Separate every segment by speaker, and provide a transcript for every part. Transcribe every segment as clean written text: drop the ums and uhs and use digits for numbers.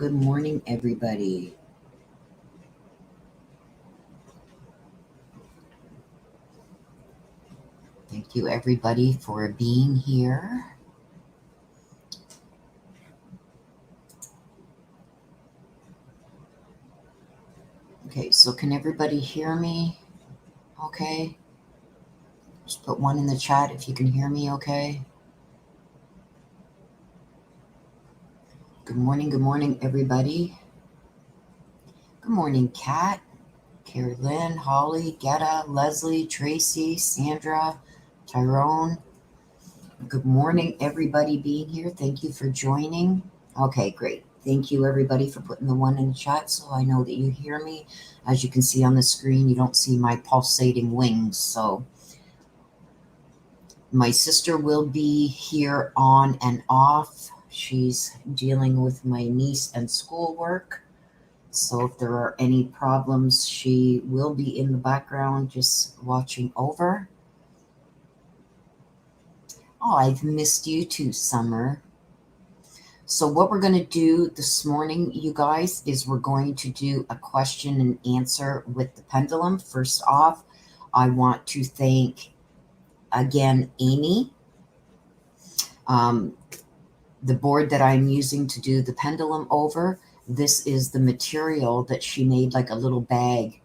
Speaker 1: Good morning, everybody. Thank you, everybody, for being here. Okay, so can everybody hear me? Okay. Just put one in the chat if you can hear me okay. Good morning, everybody. Good morning, Kat, Carolyn, Holly, Getta, Leslie, Tracy, Sandra, Tyrone. Good morning, everybody being here. Thank you for joining. Okay, great. Thank you, everybody, for putting the one in the chat so I know that you hear me. As you can see on the screen, you don't see my pulsating wings. So my sister will be here on and off. She's dealing with my niece and schoolwork. So if there are any problems, she will be in the background just watching over. Oh, I've missed you too, Summer. So what we're going to do this morning, you guys, is we're going to do a question and answer with the pendulum. First off, I want to thank, again, Amy. The board that I'm using to do the pendulum over, this is the material that she made like a little bag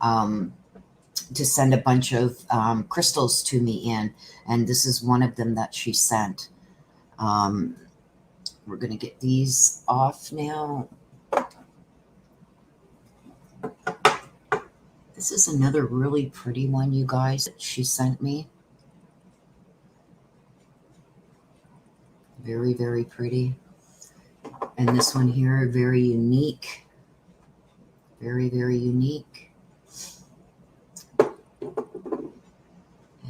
Speaker 1: to send a bunch of crystals to me in. And this is one of them that she sent. We're going to get these off now. This is another really pretty one, you guys, that she sent me. Very, very pretty. And this one here, very unique. Very, very unique.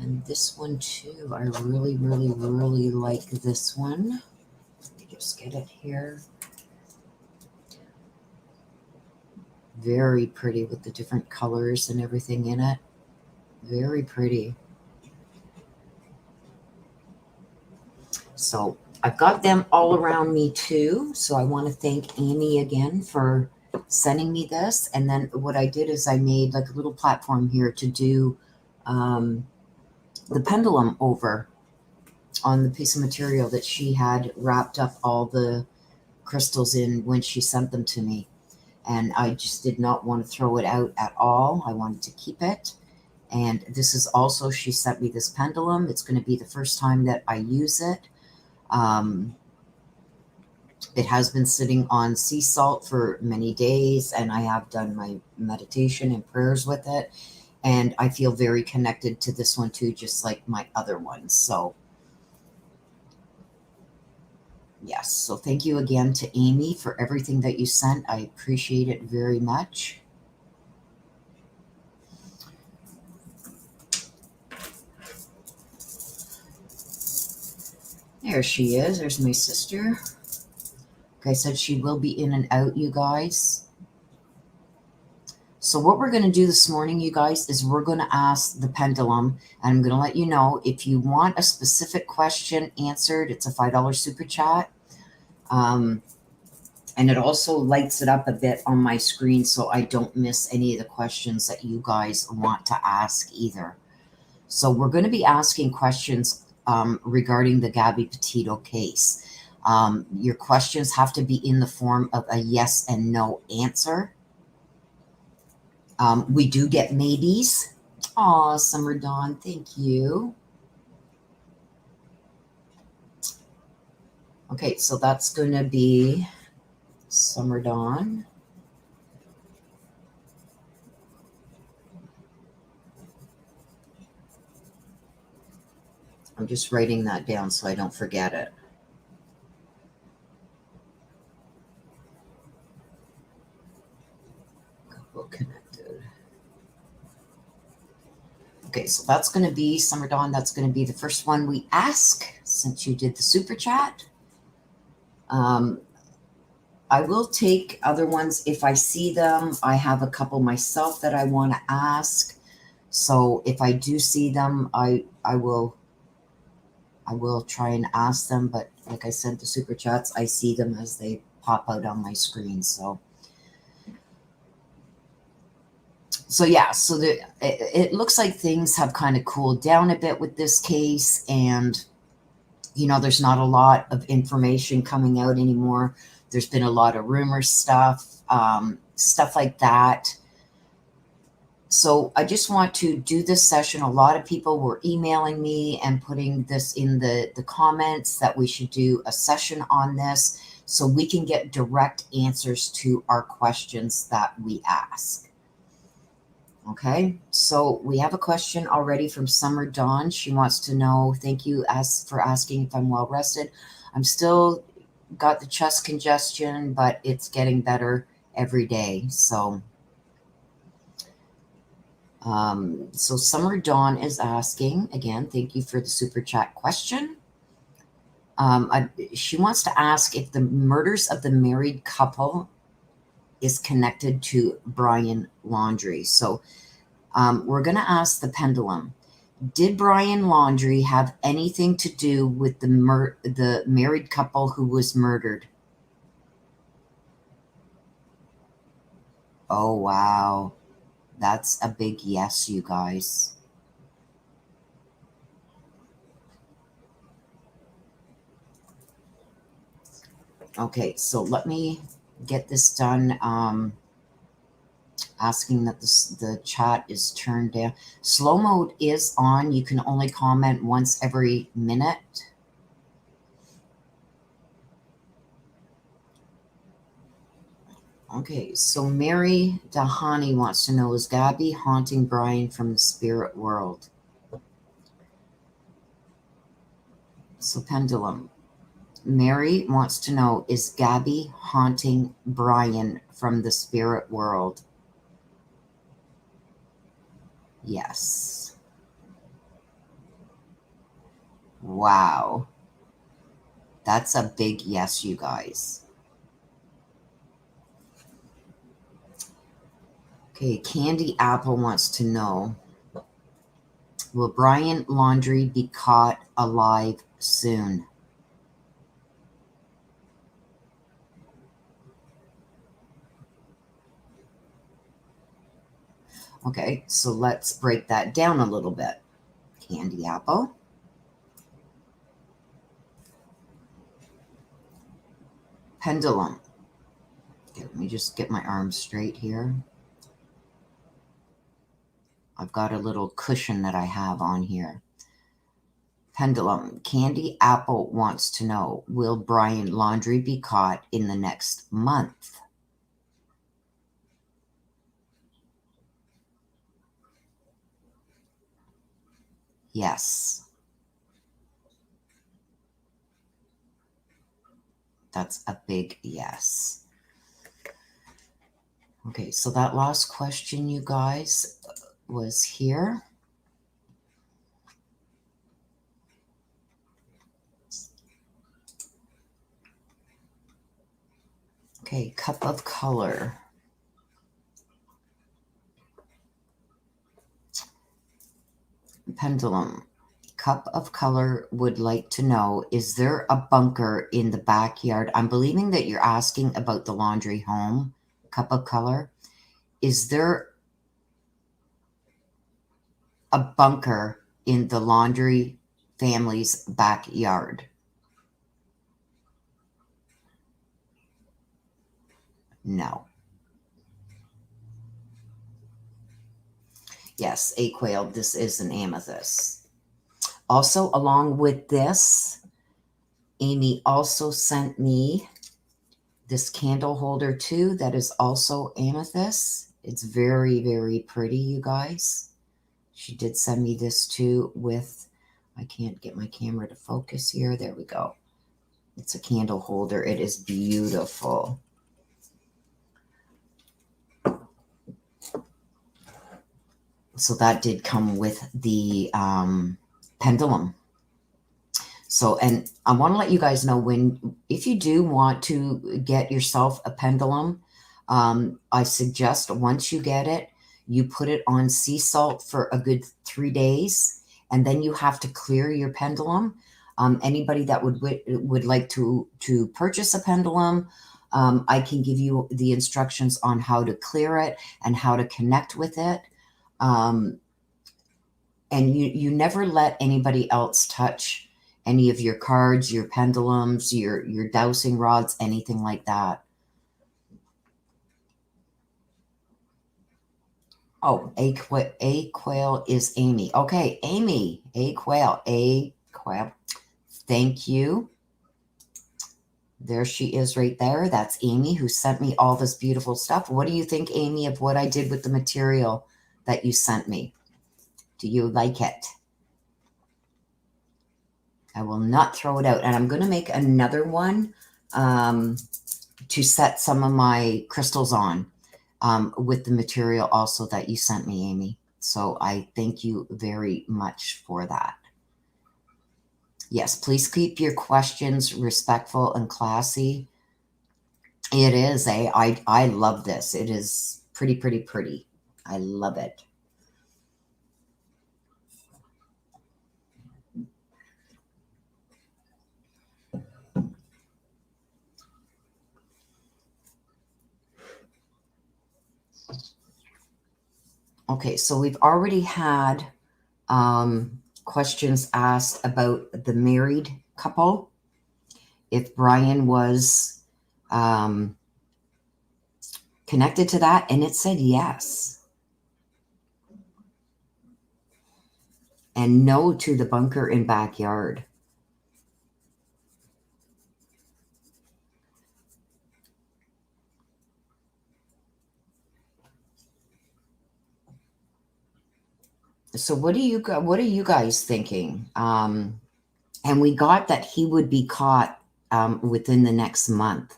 Speaker 1: And this one too, I really, really, really like this one. Let me just get it here. Very pretty with the different colors and everything in it. Very pretty. So I've got them all around me too. So I want to thank Amy again for sending me this. And then what I did is I made like a little platform here to do the pendulum over on the piece of material that she had wrapped up all the crystals in when she sent them to me. And I just did not want to throw it out at all. I wanted to keep it. And this is also, she sent me this pendulum. It's going to be the first time that I use it. It has been sitting on sea salt for many days, and I have done my meditation and prayers with it. And I feel very connected to this one too, just like my other ones. So yes, so thank you again to Amy for everything that you sent. I appreciate it very much. There she is. There's my sister. Like I said, she will be in and out, you guys. So what we're going to do this morning, you guys, is we're going to ask the pendulum, and I'm going to let you know if you want a specific question answered, it's a $5 super chat. And it also lights it up a bit on my screen so I don't miss any of the questions that you guys want to ask either. So we're going to be asking questions regarding the Gabby Petito case. Your questions have to be in the form of a yes and no answer. We do get maybes. Aw, Summer Dawn, thank you. Okay, so that's going to be Summer Dawn. I'm just writing that down so I don't forget it. Couple connected. Okay, so that's going to be Summer Dawn. That's going to be the first one we ask since you did the super chat. I will take other ones if I see them. I have a couple myself that I want to ask. So if I do see them, I will try and ask them. But like I said, the super chats, I see them as they pop out on my screen. So yeah, so it looks like things have kind of cooled down a bit with this case, and there's not a lot of information coming out anymore. There's been a lot of rumor stuff, stuff like that. So I just want to do this session. A lot of people were emailing me and putting this in the comments that we should do a session on this so we can get direct answers to our questions that we ask. Okay, so we have a question already from Summer Dawn. She wants to know, thank you for asking if I'm well rested. I'm still got the chest congestion, but it's getting better every day. So Summer Dawn is asking, again, thank you for the super chat question. She wants to ask if the murders of the married couple is connected to Brian Laundrie. So we're going to ask the Pendulum. Did Brian Laundrie have anything to do with the married couple who was murdered? Oh, wow. That's a big yes, you guys. Okay, so let me get this done. Asking that the chat is turned down. Slow mode is on. You can only comment once every minute. Okay, so Mary Dahani wants to know, is Gabby haunting Brian from the spirit world? So Pendulum. Mary wants to know, is Gabby haunting Brian from the spirit world? Yes. Wow. That's a big yes, you guys. Okay, Candy Apple wants to know, will Brian Laundrie be caught alive soon? Okay, so let's break that down a little bit. Candy Apple. Pendulum. Okay, let me just get my arms straight here. I've got a little cushion that I have on here. Pendulum. Candy Apple wants to know, will Brian Laundrie be caught in the next month? Yes. That's a big yes. Okay, so that last question, you guys, was here. Okay, cup of color. Pendulum. Cup of color would like to know, is there a bunker in the backyard? I'm believing that you're asking about the Laundrie home. Cup of color. Is there a bunker in the Laundrie family's backyard? No. Yes, a quail. This is an amethyst. Also, along with this, Amy also sent me this candle holder too that is also amethyst. It's very, very pretty, you guys. She did send me this too with, I can't get my camera to focus here. There we go. It's a candle holder. It is beautiful. So that did come with the pendulum. So, and I want to let you guys know, if you do want to get yourself a pendulum, I suggest once you get it, you put it on sea salt for a good 3 days, and then you have to clear your pendulum. Anybody that would like to purchase a pendulum, I can give you the instructions on how to clear it and how to connect with it. And you never let anybody else touch any of your cards, your pendulums, your dowsing rods, anything like that. Oh, A Quail is Amy. Okay, Amy, A Quail. Thank you. There she is right there. That's Amy who sent me all this beautiful stuff. What do you think, Amy, of what I did with the material that you sent me? Do you like it? I will not throw it out. And I'm going to make another one to set some of my crystals on with the material also that you sent me, Amy. So I thank you very much for that. Yes, please keep your questions respectful and classy. It is I love this. It is pretty, pretty, pretty. I love it. Okay, so we've already had questions asked about the married couple. If Brian was connected to that, and it said yes. And no to the bunker in backyard. So what are you guys thinking? And we got that he would be caught within the next month.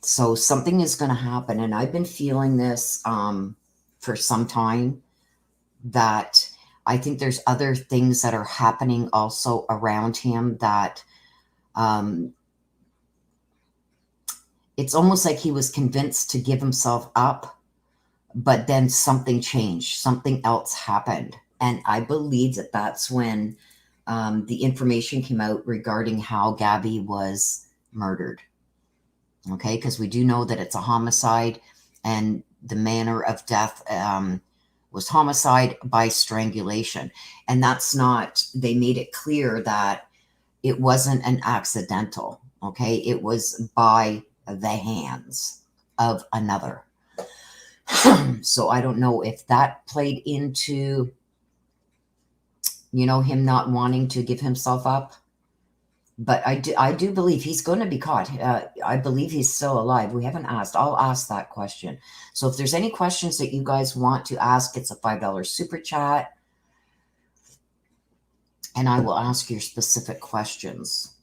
Speaker 1: So something is going to happen, and I've been feeling this for some time, that I think there's other things that are happening also around him that it's almost like he was convinced to give himself up, but then something changed, something else happened. And I believe that that's when the information came out regarding how Gabby was murdered. Okay, because we do know that it's a homicide, and the manner of death was homicide by strangulation. And that's not, they made it clear that it wasn't an accidental. Okay, it was by the hands of another. So I don't know if that played into, him not wanting to give himself up. But I do believe he's going to be caught. I believe he's still alive. We haven't asked. I'll ask that question. So if there's any questions that you guys want to ask, it's a $5 super chat. And I will ask your specific questions.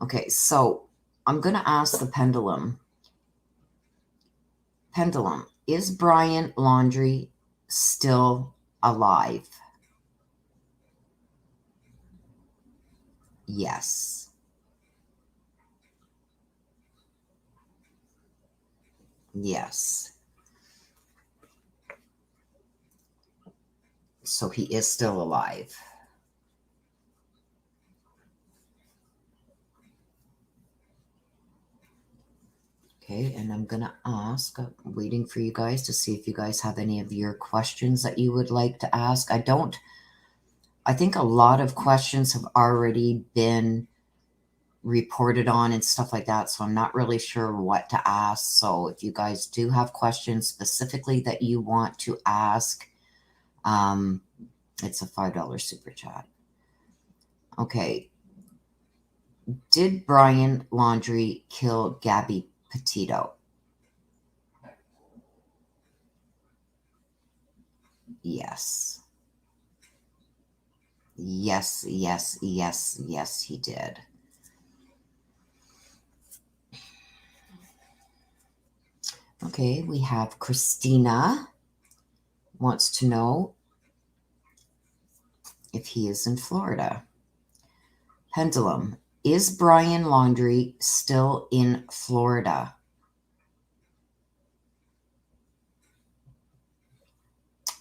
Speaker 1: Okay, so I'm going to ask the pendulum. Pendulum, is Brian Laundrie still alive? Yes. Yes. So he is still alive. Okay, and I'm going to ask, I'm waiting for you guys to see if you guys have any of your questions that you would like to ask. I think a lot of questions have already been reported on and stuff like that, so I'm not really sure what to ask. So if you guys do have questions specifically that you want to ask, it's a $5 super chat. Okay. Did Brian Laundrie kill Gabby Petito? Yes. Yes, yes, yes, yes, he did. Okay, we have Christina wants to know if he is in Florida. Pendulum, is Brian Laundrie still in Florida?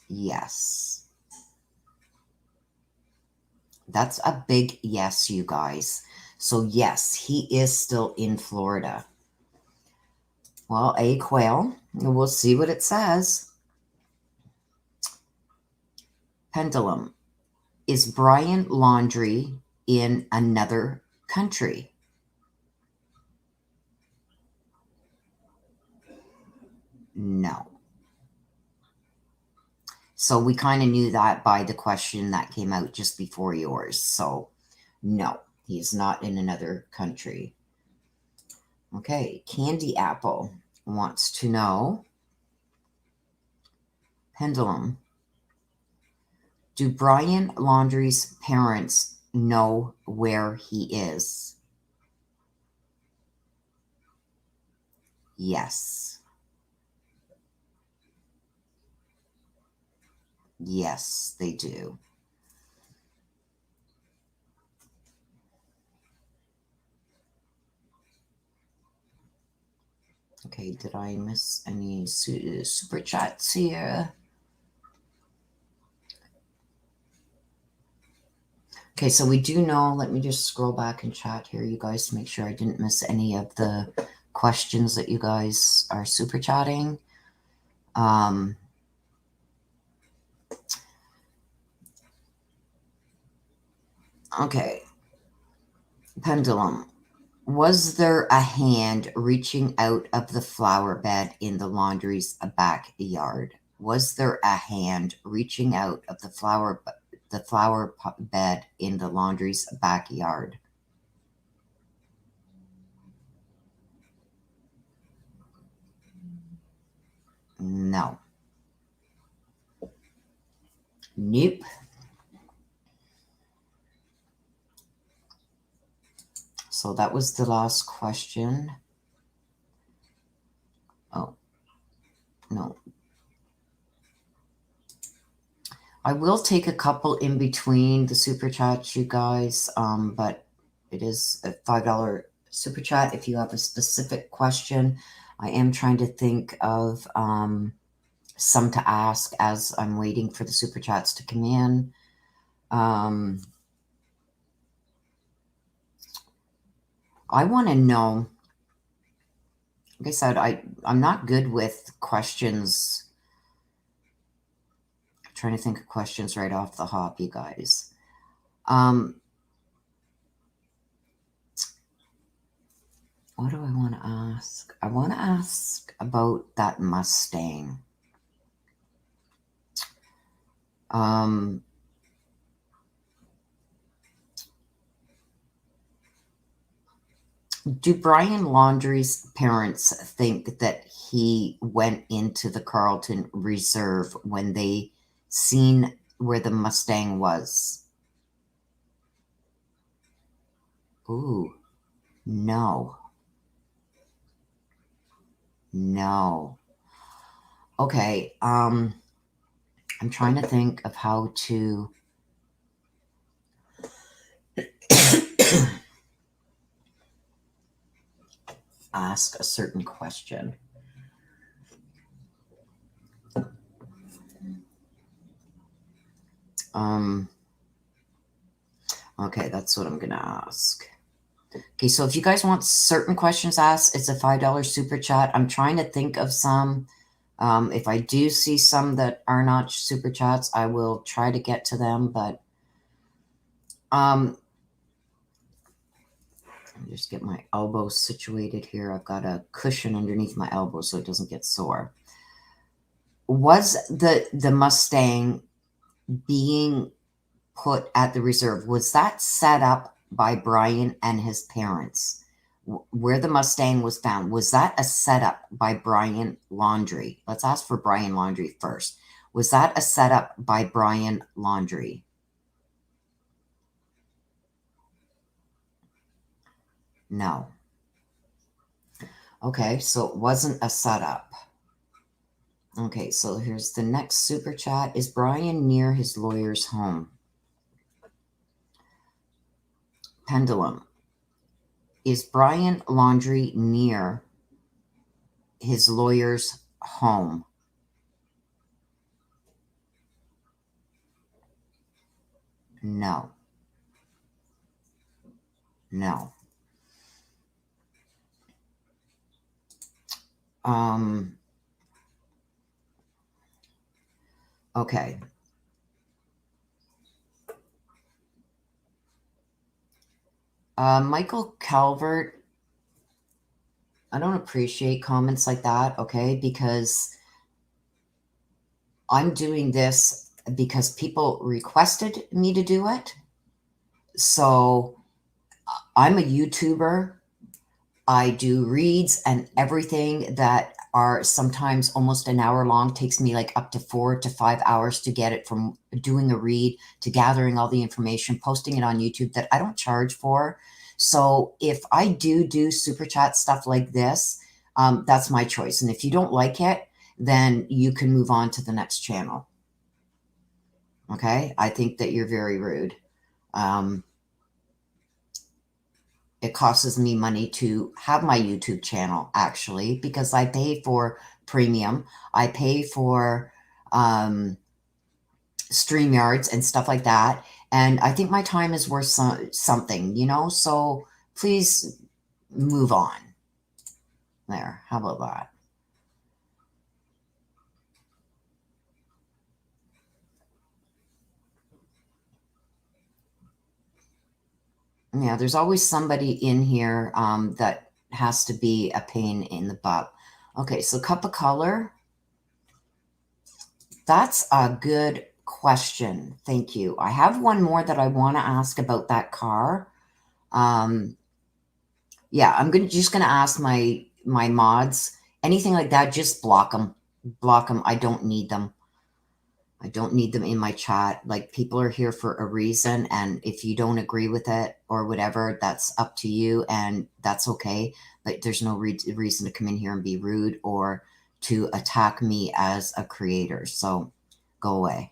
Speaker 1: Yes. That's a big yes, you guys. So yes, he is still in Florida. Well, a quail. We'll see what it says. Pendulum. Is Brian Laundrie in another country? No. So we kind of knew that by the question that came out just before yours. So no, he is not in another country. Okay, Candy Apple wants to know, Pendulum, do Brian Laundrie's parents know where he is? Yes. Yes, they do. Okay, did I miss any super chats here? Okay, so we do know, let me just scroll back and chat here, you guys, to make sure I didn't miss any of the questions that you guys are super chatting. Okay, Pendulum. Was there a hand reaching out of the flower bed in the laundry's backyard? Was there a hand reaching out of the flower bed in the laundry's backyard? No. Nope. So that was the last question. Oh, no. I will take a couple in between the super chats, you guys, but it is a $5 super chat if you have a specific question. I am trying to think of some to ask as I'm waiting for the super chats to come in. I want to know, like I said, I'm not good with questions. I'm trying to think of questions right off the hop, you guys. What do I want to ask? I want to ask about that Mustang. Do Brian Laundrie's parents think that he went into the Carlton Reserve when they seen where the Mustang was? Ooh, no. No. Okay, I'm trying to think of how to ask a certain question. Okay, that's what I'm gonna ask. Okay, so if you guys want certain questions asked, it's a $5 super chat. I'm trying to think of some. If I do see some that are not super chats, I will try to get to them, but let me just get my elbow situated here. I've got a cushion underneath my elbow so it doesn't get sore. Was the Mustang being put at the reserve, was that set up by Brian and his parents? Where the Mustang was found, was that a setup by Brian Laundrie? Let's ask for Brian Laundrie first. Was that a setup by Brian Laundrie? No. Okay, so it wasn't a setup. Okay, so here's the next super chat. Is Brian near his lawyer's home? Pendulum. Is Brian Laundrie near his lawyer's home? No. No. Okay. Michael Calvert, I don't appreciate comments like that, okay? Because I'm doing this because people requested me to do it. So I'm a YouTuber. I do reads and everything that are sometimes almost an hour long. Takes me like up to 4 to 5 hours to get it from doing a read to gathering all the information, posting it on YouTube that I don't charge for. So if I do super chat stuff like this, that's my choice. And if you don't like it, then you can move on to the next channel. Okay? I think that you're very rude. It costs me money to have my YouTube channel, actually, because I pay for premium. I pay for StreamYards and stuff like that. And I think my time is worth something, you know? So please move on. There. How about that? Yeah, there's always somebody in here that has to be a pain in the butt. Okay, so cup of color. That's a good question. Thank you. I have one more that I want to ask about that car. Yeah, just gonna ask my mods. Anything like that, just block them. Block them. I don't need them. I don't need them in my chat. Like, people are here for a reason, and if you don't agree with it or whatever, that's up to you, and that's okay. But there's no reason to come in here and be rude or to attack me as a creator. So go away.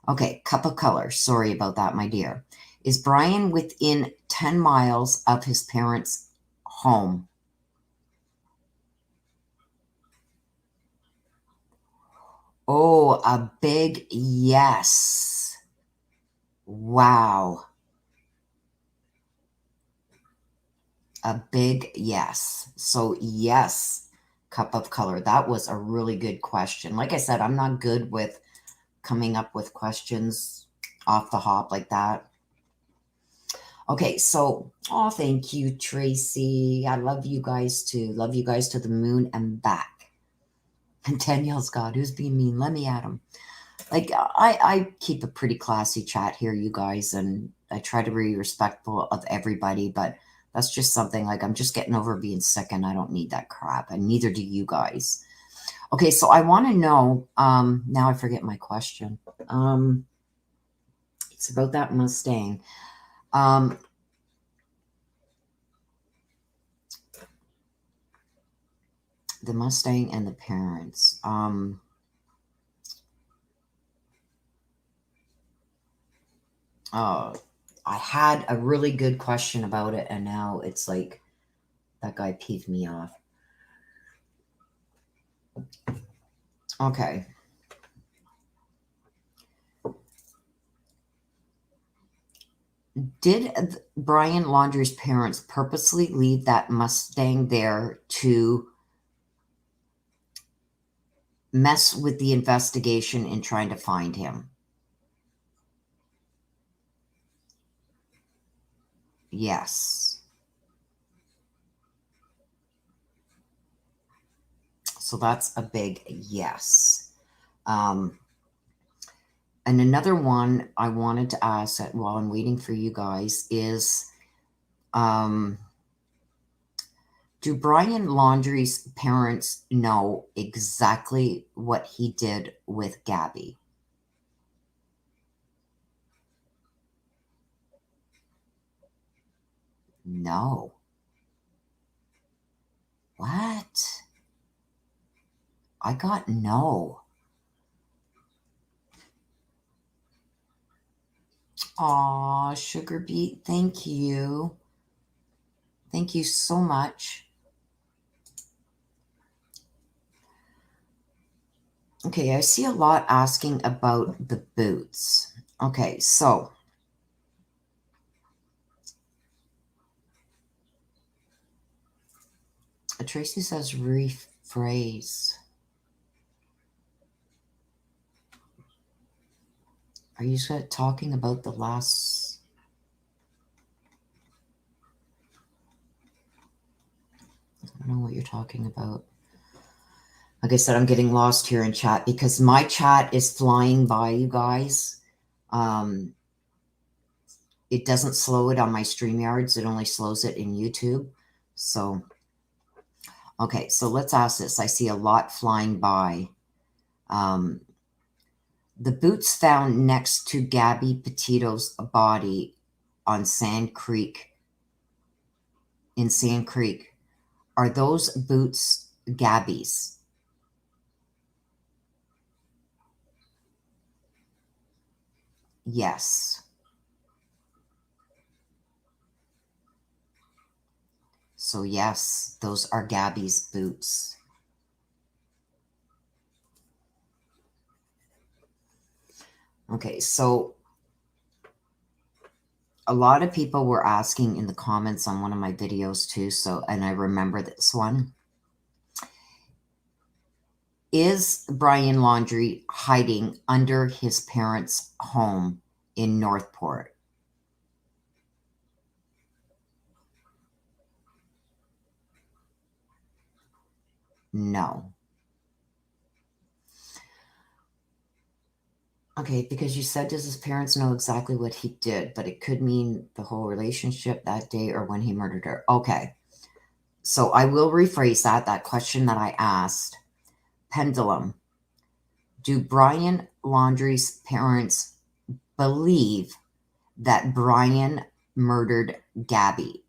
Speaker 1: Okay, cup of color. Sorry about that, my dear. Is Brian within 10 miles of his parents' home? Oh, a big yes. Wow. A big yes. So, yes, cup of color. That was a really good question. Like I said, I'm not good with coming up with questions off the hop like that. Okay, so, oh, thank you, Tracy. I love you guys too. Love you guys to the moon and back. And Danielle's God, who's being mean? Let me at him. Like, I keep a pretty classy chat here, you guys, and I try to be respectful of everybody, but that's just something, like, I'm just getting over being sick and I don't need that crap, and neither do you guys. Okay, so I want to know, now I forget my question. It's about that Mustang. The Mustang and the parents. I had a really good question about it, and now it's like that guy peeved me off. Okay. Did Brian Laundrie's parents purposely leave that Mustang there to mess with the investigation in trying to find him? Yes. So that's a big yes. And another one I wanted to ask while I'm waiting for you guys is, do Brian Laundrie's parents know exactly what he did with Gabby? No. What? I got no. Aw, Sugar Beet, thank you. Thank you so much. Okay, I see a lot asking about the boots. Okay, so Tracy says phrase. Are you talking about the last? I don't know what you're talking about. Like I said, I'm getting lost here in chat because my chat is flying by, you guys. It doesn't slow it on my StreamYards. It only slows it in YouTube. So, okay, so let's ask this. I see a lot flying by. The boots found next to Gabby Petito's body on Sand Creek, in Sand Creek, are those boots Gabby's? Yes. So yes, those are Gabby's boots. Okay, so a lot of people were asking in the comments on one of my videos too, so, and I remember this one. Is Brian Laundrie hiding under his parents' home in Northport? No. Okay, because you said, does his parents know exactly what he did? But it could mean the whole relationship that day or when he murdered her. Okay. So I will rephrase that question that I asked. Pendulum. Do Brian Laundrie's parents believe that Brian murdered Gabby?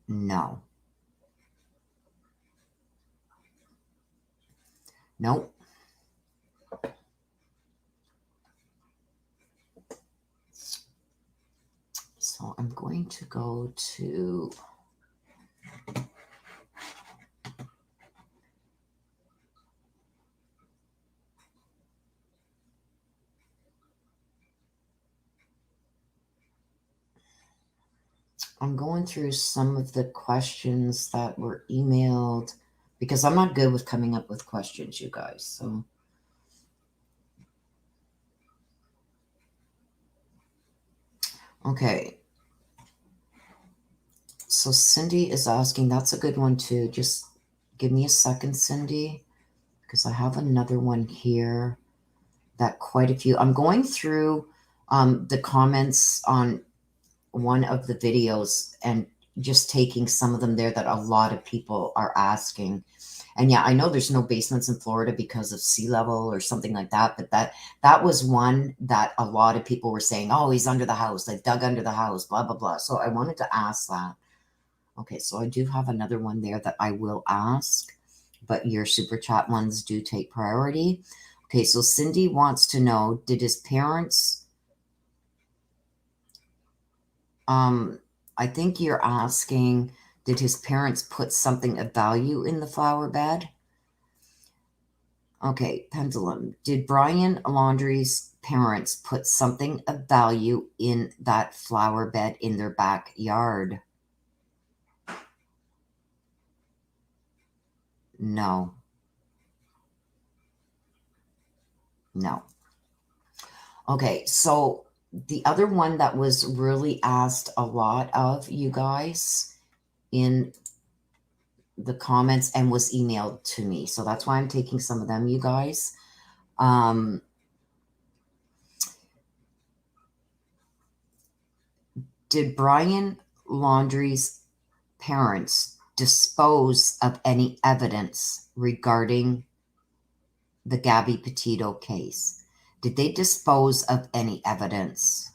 Speaker 1: No. Nope. So I'm going to go to... I'm going through some of the questions that were emailed because I'm not good with coming up with questions, you guys. So, okay. So Cindy is asking, that's a good one too. Just give me a second, Cindy, because I have another one here that quite a few. I'm going through the comments on one of the videos and just taking some of them there that a lot of people are asking. And yeah, I know there's no basements in Florida because of sea level or something like that, but that was one that a lot of people were saying, oh, he's under the house, they dug under the house, blah, blah, blah. So I wanted to ask that. Okay, so I do have another one there that I will ask, but your super chat ones do take priority. Okay, so Cindy wants to know, did his parents... I think you're asking, did his parents put something of value in the flower bed? Okay, Pendulum. Did Brian Laundrie's parents put something of value in that flower bed in their backyard? No. No. Okay, so the other one that was really asked a lot of you guys in the comments and was emailed to me. So that's why I'm taking some of them, you guys. Did Brian Laundrie's parents dispose of any evidence regarding the Gabby Petito case? Did they dispose of any evidence?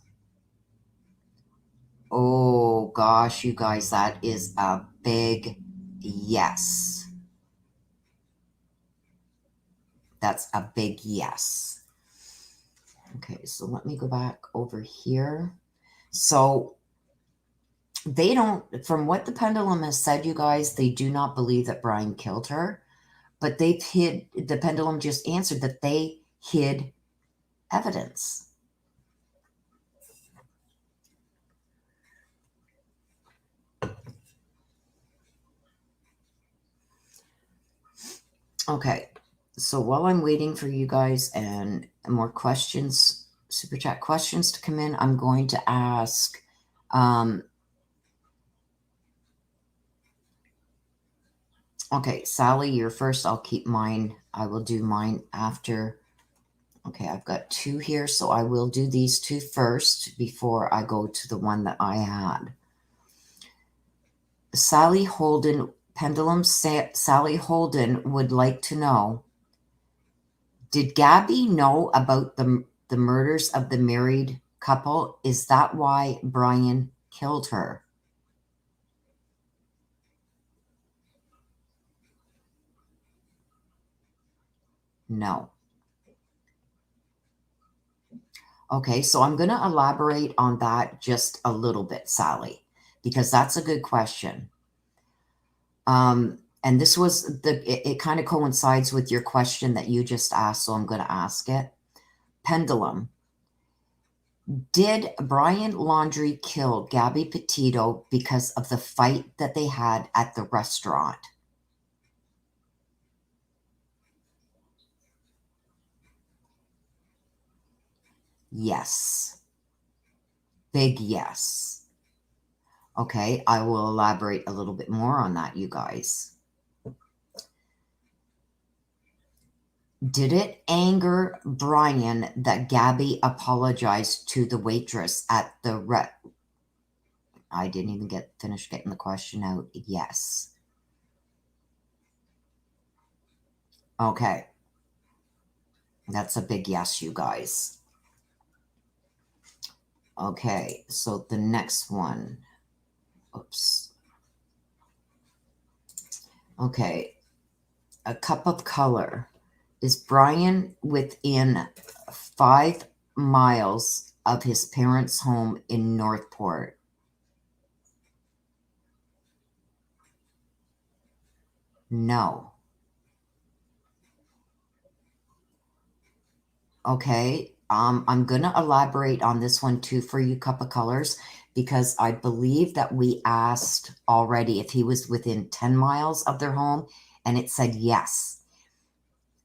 Speaker 1: Oh gosh, you guys, that is a big yes. That's a big yes. Okay, so let me go back over here. So they don't, from what the Pendulum has said, you guys, they do not believe that Brian killed her, but they've hid, the Pendulum just answered that they hid evidence. Okay, so while I'm waiting for you guys and more questions, super chat questions to come in, I'm going to ask, okay, Sally, you're first. I'll keep mine. I will do mine after. Okay, I've got two here, so I will do these two first before I go to the one that I had. Sally Holden, Pendulum Sally Holden would like to know, did Gabby know about the murders of the married couple? Is that why Brian killed her? No. Okay, so I'm going to elaborate on that just a little bit, Sally, because that's a good question. And this was it kind of coincides with your question that you just asked, so I'm going to ask it. Pendulum. Did Brian Laundrie kill Gabby Petito because of the fight that they had at the restaurant? Yes. Big yes. Okay, I will elaborate a little bit more on that, you guys. Did it anger Brian that Gabby apologized to the waitress at the I didn't even finish getting the question out. Yes. Okay. That's a big yes, you guys. Okay, so the next one. Oops. Okay. A cup of color. Is Brian within 5 miles of his parents' home in Northport? No. Okay. I'm going to elaborate on this one too for you, Cup of Colors, because I believe that we asked already if he was within 10 miles of their home, and it said yes.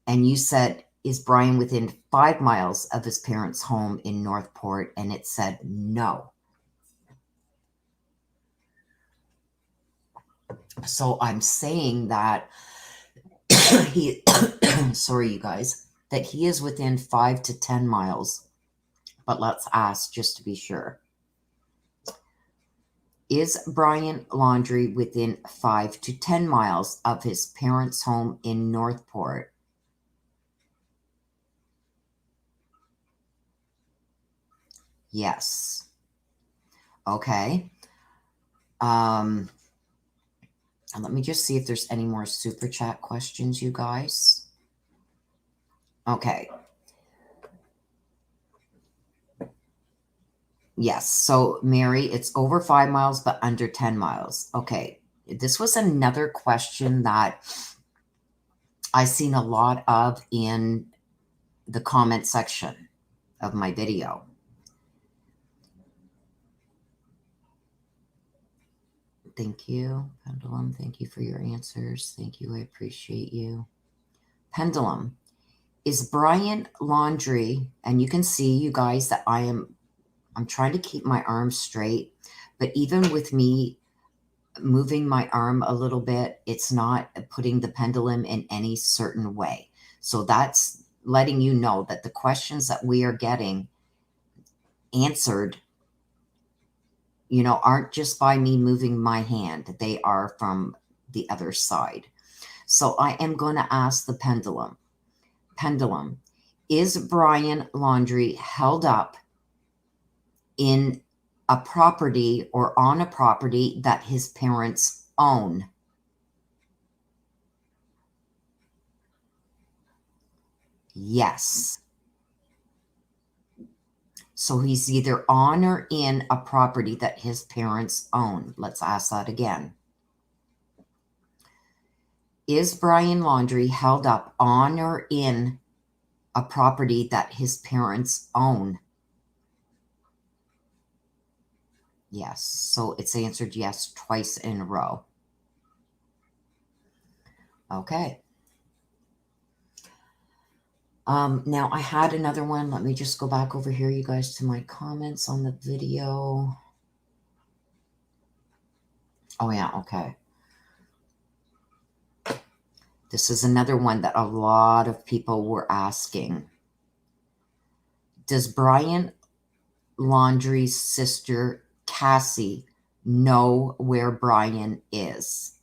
Speaker 1: And you said, is Brian within 5 miles of his parents' home in Northport? And it said no. So I'm saying that he, sorry, you guys, that he is within 5 to 10 miles. But let's ask just to be sure. Is Brian Laundrie within 5 to 10 miles of his parents' home in Northport? Yes. Okay. And let me just see if there's any more super chat questions, you guys. Okay. Yes. So, Mary, it's over 5 miles, but under 10 miles. Okay. This was another question that I seen a lot of in the comment section of my video. Thank you, Pendulum. Thank you for your answers. Thank you. I appreciate you. Pendulum. Is Brian Laundrie, and you can see, you guys, that I'm trying to keep my arms straight, but even with me moving my arm a little bit, it's not putting the pendulum in any certain way. So that's letting you know that the questions that we are getting answered, aren't just by me moving my hand. They are from the other side. So I am going to ask the pendulum. Pendulum, is Brian Laundrie held up in a property or on a property that his parents own? Yes. So he's either on or in a property that his parents own. Let's ask that again. Is Brian Laundrie held up on or in a property that his parents own? Yes. So it's answered yes twice in a row. Okay. Now I had another one. Let me just go back over here, you guys, to my comments on the video. Oh yeah, okay. This is another one that a lot of people were asking. Does Brian Laundrie's sister, Cassie, know where Brian is?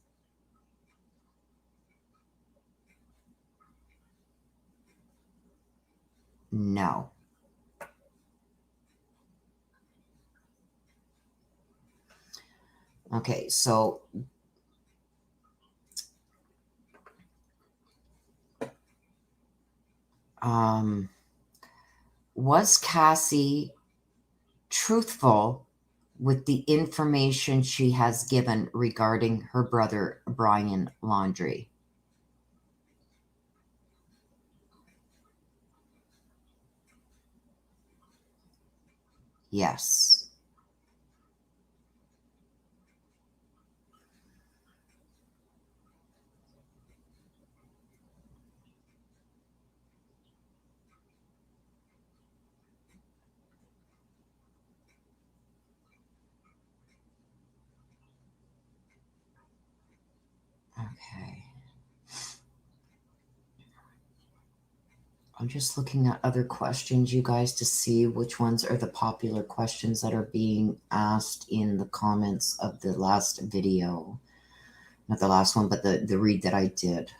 Speaker 1: No. Okay, so was Cassie truthful with the information she has given regarding her brother, Brian Laundrie? Yes. Okay. I'm just looking at other questions, you guys, to see which ones are the popular questions that are being asked in the comments of the last video. Not the last one, but the read that I did.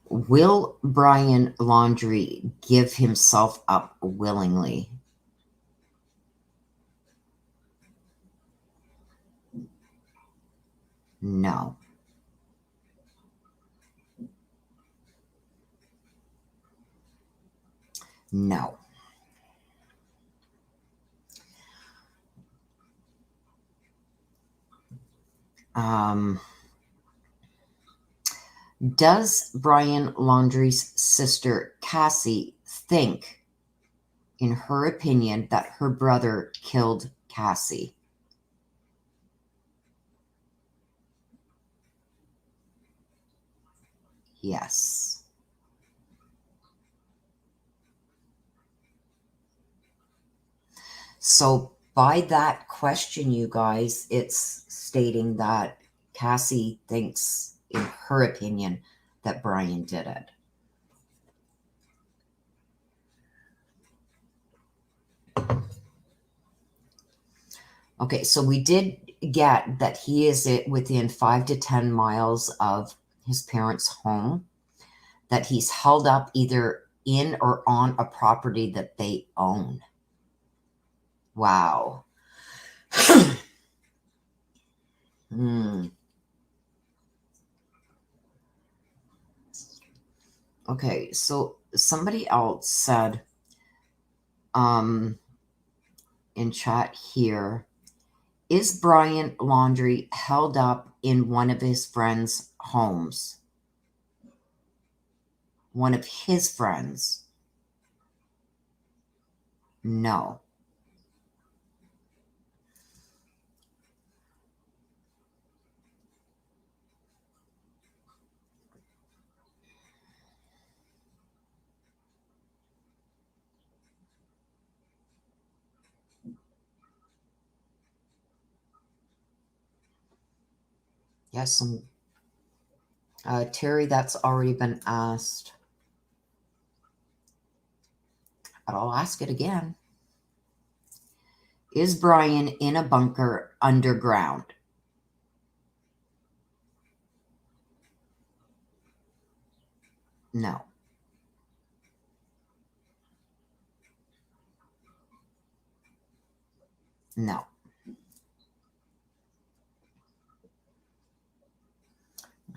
Speaker 1: Will Brian Laundrie give himself up willingly? No. No. Does Brian Laundrie's sister, Cassie, think, in her opinion, that her brother killed Cassie? Yes. So by that question, you guys, it's stating that Cassie thinks, in her opinion, that Brian did it. Okay, so we did get that he is within 5 to 10 miles of his parents' home, that he's held up either in or on a property that they own. Wow. Okay, so somebody else said in chat here, is Brian Laundrie held up in one of his friends' homes? One of his friends? No. Yes, Terry, that's already been asked. But I'll ask it again. Is Brian in a bunker underground? No. No.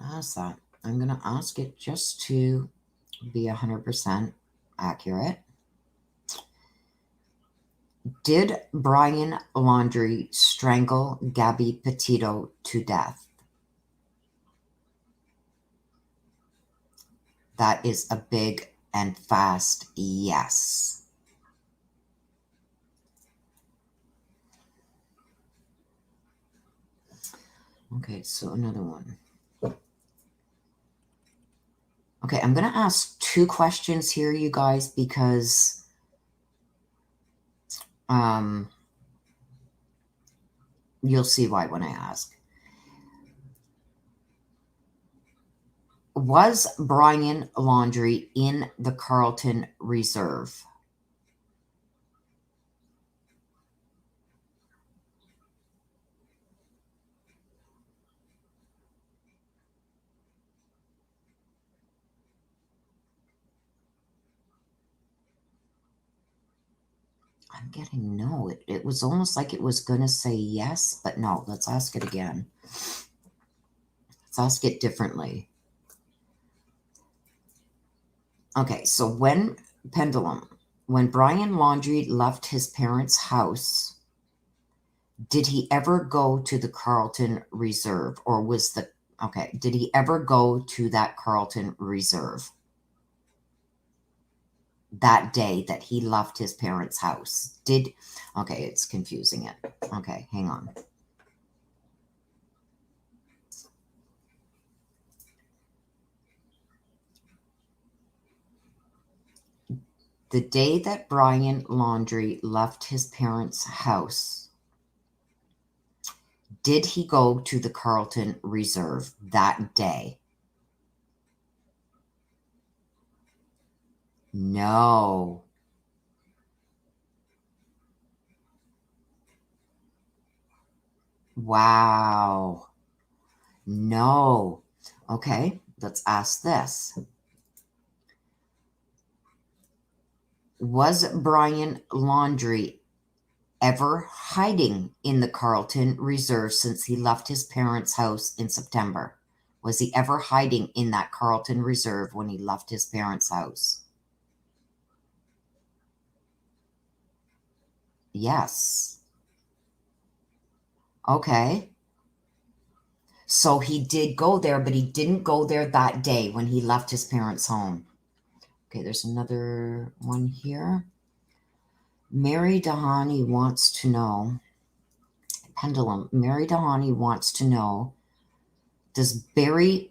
Speaker 1: Ask that. I'm going to ask it just to be 100% accurate. Did Brian Laundrie strangle Gabby Petito to death? That is a big and fast yes. Okay, so another one. Okay, I'm going to ask 2 questions here, you guys, because you'll see why when I ask. Was Brian Laundrie in the Carlton Reserve? I'm getting no. It was almost like it was going to say yes, but no. Let's ask it again. Let's ask it differently. Okay, so when Pendulum, when Brian Laundrie left his parents' house, did he ever go to the Carlton Reserve, or was the okay? Did he ever go to that Carlton Reserve that day that he left his parents' house? Okay, it's confusing it. Okay, hang on. The day that Brian Laundrie left his parents' house, did he go to the Carlton Reserve that day? No. Wow. No. Okay, let's ask this. Was Brian Laundrie ever hiding in the Carlton Reserve since he left his parents' house in September? Was he ever hiding in that Carlton Reserve when he left his parents' house? Yes. Okay. So he did go there, but he didn't go there that day when he left his parents' home. Okay, there's another one here. Mary Dahani wants to know, Pendulum, Mary Dahani wants to know, does Brian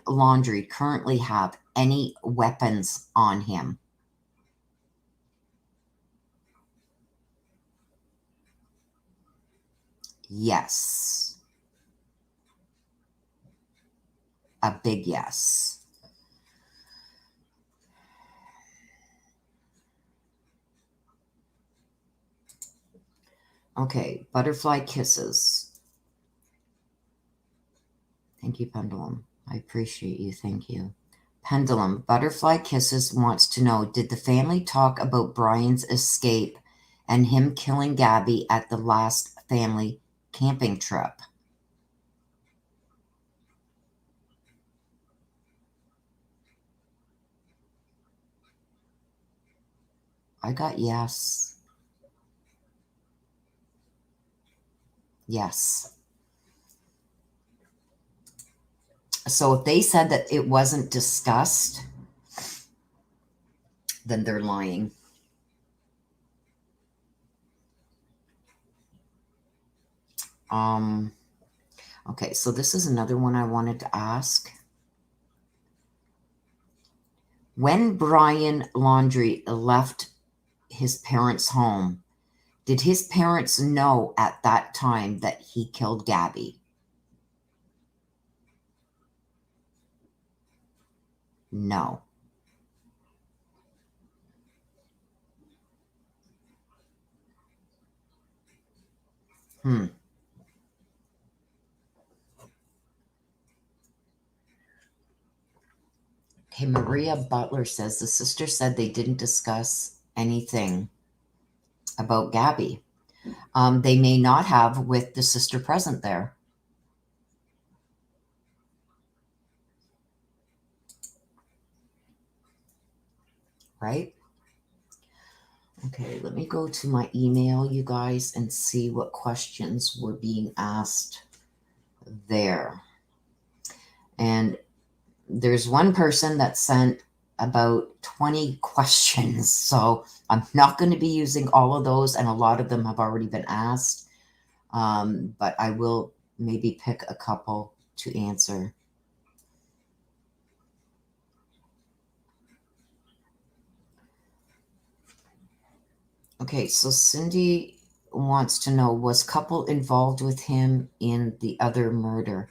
Speaker 1: Laundrie currently have any weapons on him? Yes. A big yes. Okay, butterfly kisses. Thank you, Pendulum. I appreciate you. Thank you. Pendulum, Butterfly Kisses wants to know, did the family talk about Brian's escape and him killing Gabby at the last family camping trip? I got yes. Yes. So if they said that it wasn't discussed, then they're lying. Okay, so this is another one I wanted to ask. When Brian Laundrie left his parents' home, did his parents know at that time that he killed Gabby? No. Okay, Maria Butler says the sister said they didn't discuss anything about Gabby. They may not have with the sister present there. Right? Okay, let me go to my email, you guys, and see what questions were being asked there. And there's one person that sent about 20 questions. So I'm not going to be using all of those, and a lot of them have already been asked. but I will maybe pick a couple to answer. Okay, so Cindy wants to know, was couple involved with him in the other murder?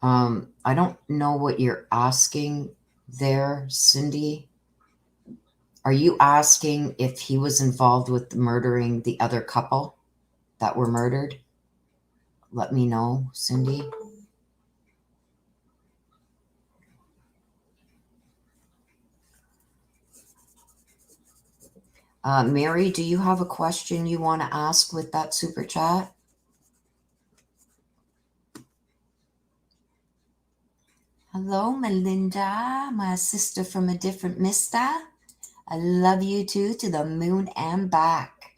Speaker 1: I don't know what you're asking there, Cindy. Are you asking if he was involved with murdering the other couple that were murdered? Let me know, Cindy. Mary, do you have a question you want to ask with that super chat? Hello, Melinda, my sister from a different mister. I love you too, to the moon and back.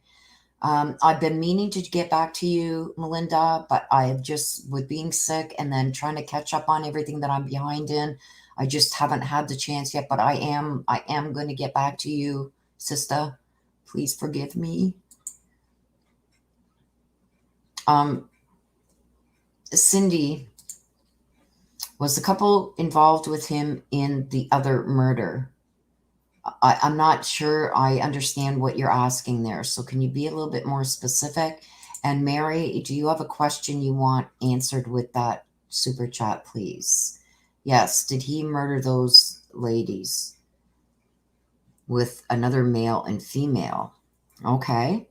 Speaker 1: I've been meaning to get back to you, Melinda, but I have just, with being sick and then trying to catch up on everything that I'm behind in, I just haven't had the chance yet, but I am going to get back to you, sister. Please forgive me. Cindy, was the couple involved with him in the other murder? I'm not sure I understand what you're asking there. So can you be a little bit more specific? And Mary, do you have a question you want answered with that super chat, please? Yes. Did he murder those ladies with another male and female? Okay.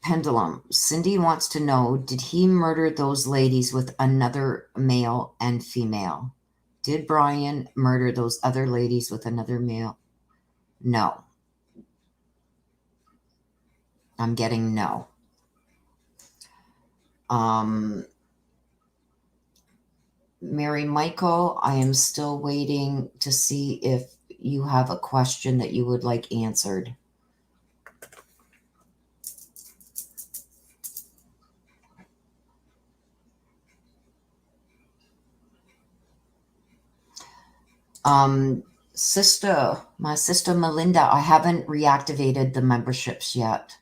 Speaker 1: Pendulum. Cindy wants to know, did he murder those ladies with another male and female? Did Brian murder those other ladies with another male? No. I'm getting no. Mary Michael, I am still waiting to see if you have a question that you would like answered. My sister Melinda, I haven't reactivated the memberships yet.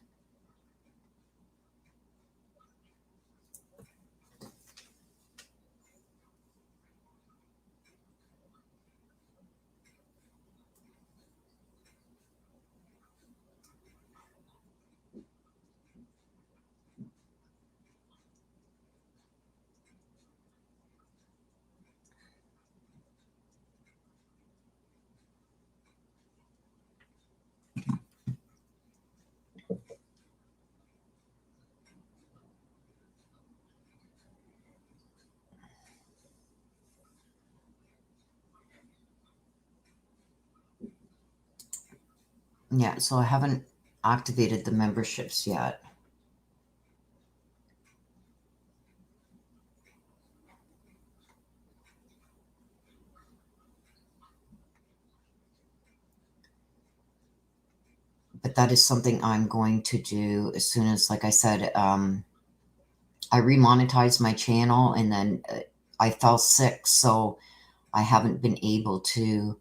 Speaker 1: Yeah, so I haven't activated the memberships yet. But that is something I'm going to do as soon as, like I said, I remonetized my channel and then I fell sick, so I haven't been able to.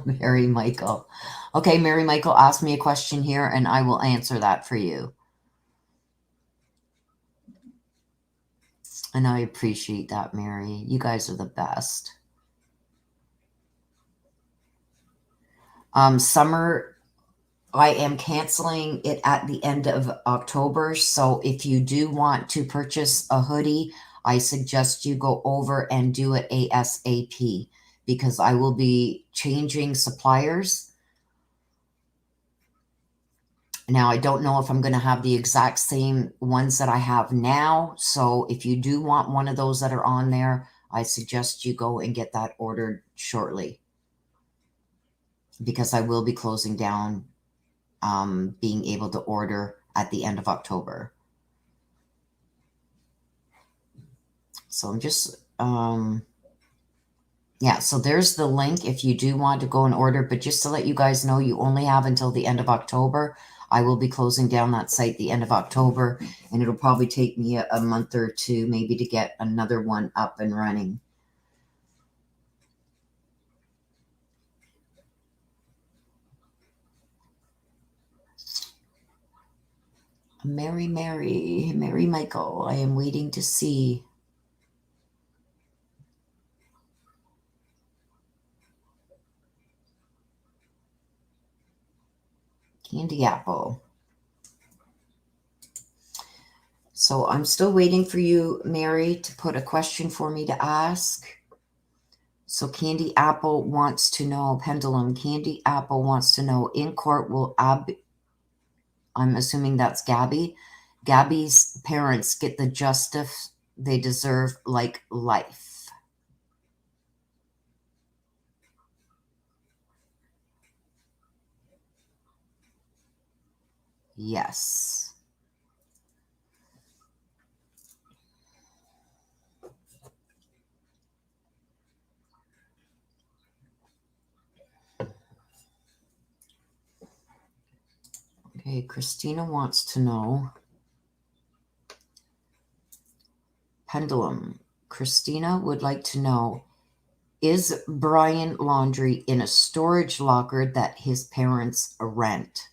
Speaker 1: Mary Michael. Okay, Mary Michael, ask me a question here and I will answer that for you. And I appreciate that, Mary. You guys are the best. Summer, I am canceling it at the end of October. So if you do want to purchase a hoodie, I suggest you go over and do it ASAP because I will be changing suppliers. Now, I don't know if I'm going to have the exact same ones that I have now. So if you do want one of those that are on there, I suggest you go and get that ordered shortly because I will be closing down being able to order at the end of October. So I'm just, yeah, so there's the link if you do want to go and order. But just to let you guys know, you only have until the end of October. I will be closing down that site the end of October, and it'll probably take me a month or two maybe to get another one up and running. Mary Michael, I am waiting to see. Candy Apple. So I'm still waiting for you, Mary, to put a question for me to ask. So Candy Apple wants to know, Pendulum, Candy Apple wants to know, in court will I'm assuming that's Gabby. Gabby's parents get the justice they deserve, like life. Yes. Okay, Christina wants to know. Pendulum. Christina would like to know, is Brian laundry in a storage locker that his parents rent?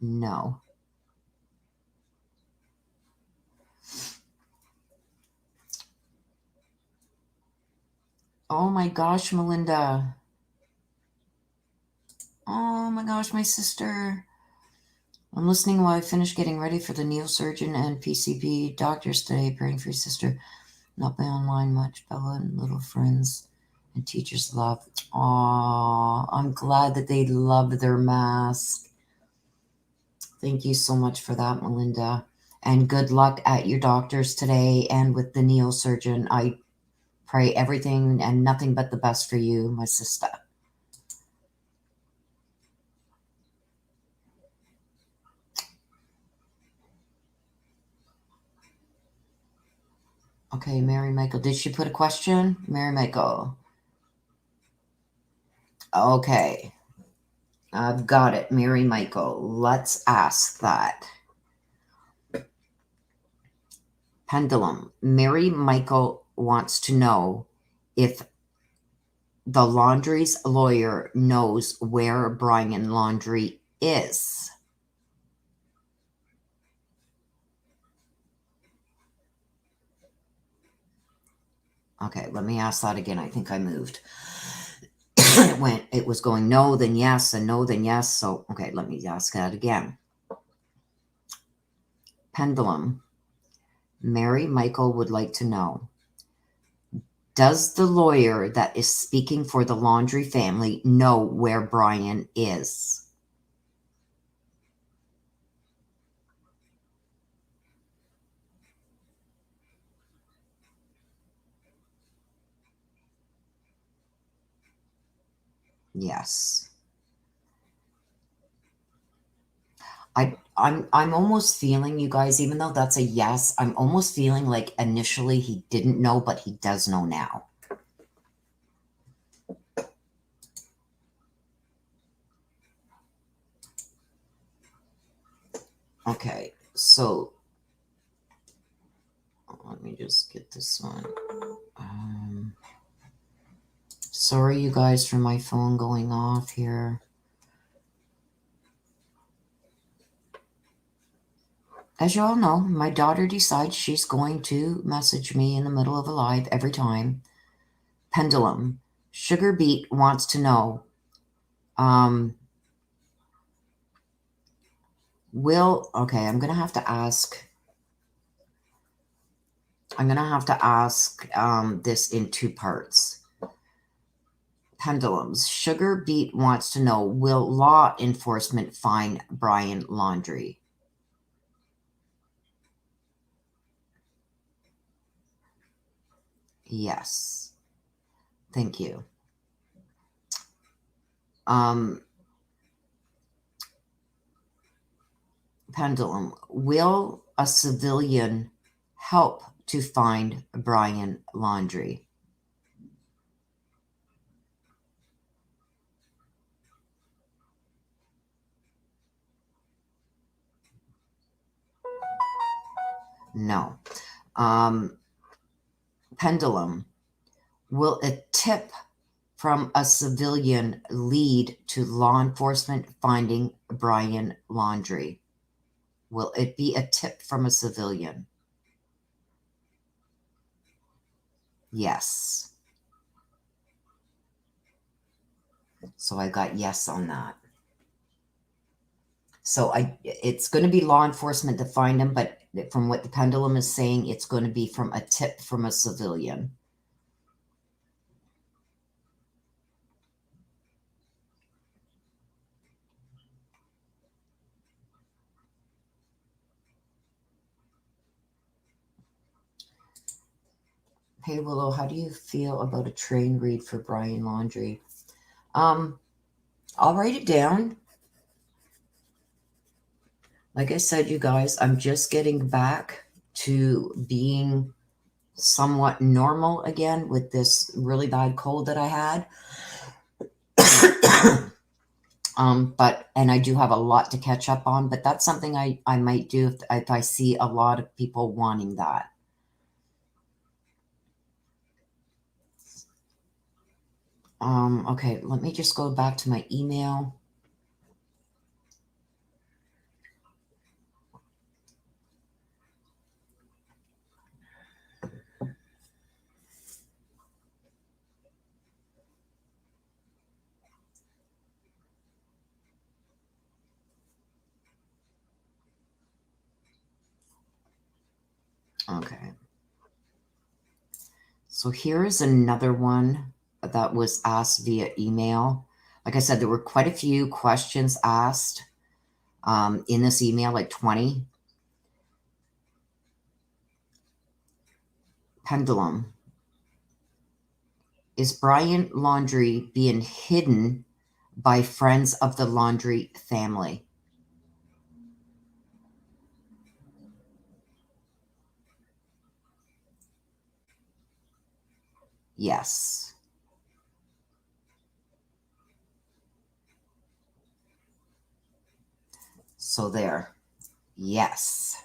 Speaker 1: No. Oh my gosh, Melinda. Oh my gosh, my sister. I'm listening while I finish getting ready for the neosurgeon and PCP doctors today, praying for your sister. Not by online much, Bella and little friends and teachers love. Aw, I'm glad that they love their mask. Thank you so much for that, Melinda. And good luck at your doctors today and with the neosurgeon. I pray everything and nothing but the best for you, my sister. Okay, Mary Michael. Did she put a question? Mary Michael. Okay. I've got it, Mary Michael. Let's ask that. Pendulum. Mary Michael wants to know if the laundry's lawyer knows where Brian Laundry is. Okay, let me ask that again. I think I moved. It was going no, then yes, and no, then yes. So, okay, let me ask that again. Pendulum. Mary Michael would like to know, does the lawyer that is speaking for the Laundry family know where Brian is? Yes. I'm almost feeling, you guys, even though that's a yes, I'm almost feeling like initially he didn't know, but he does know now. Okay, so let me just get this one. Sorry, you guys, for my phone going off here. As you all know, my daughter decides she's going to message me in the middle of a live every time. Pendulum. Sugar Beet wants to know, okay, I'm going to have to ask this in two parts. Pendulums. Sugar Beet wants to know, will law enforcement fine Brian Laundry? Yes. Thank you. Pendulum. Will a civilian help to find Brian Laundry? No. Pendulum. Will a tip from a civilian lead to law enforcement finding Brian Laundrie? Will it be a tip from a civilian? Yes. So I got yes on that. So it's going to be law enforcement to find him, but from what the Pendulum is saying, it's going to be from a tip from a civilian. Hey Willow, how do you feel about a train read for Brian Laundrie? I'll write it down. Like I said, you guys, I'm just getting back to being somewhat normal again with this really bad cold that I had. And I do have a lot to catch up on, but that's something I might do if I see a lot of people wanting that. Okay, let me just go back to my email. Okay. So here is another one that was asked via email. Like I said, there were quite a few questions asked in this email, like 20. Pendulum. Is Brian Laundrie being hidden by friends of the Laundrie family? Yes. So there. Yes.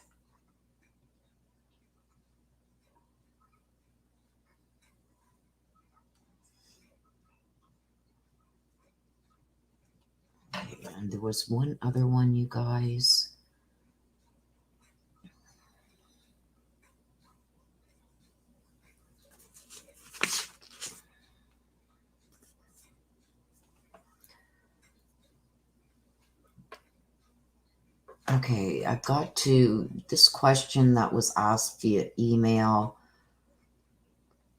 Speaker 1: And there was one other one, you guys. Okay, I've got to this question that was asked via email.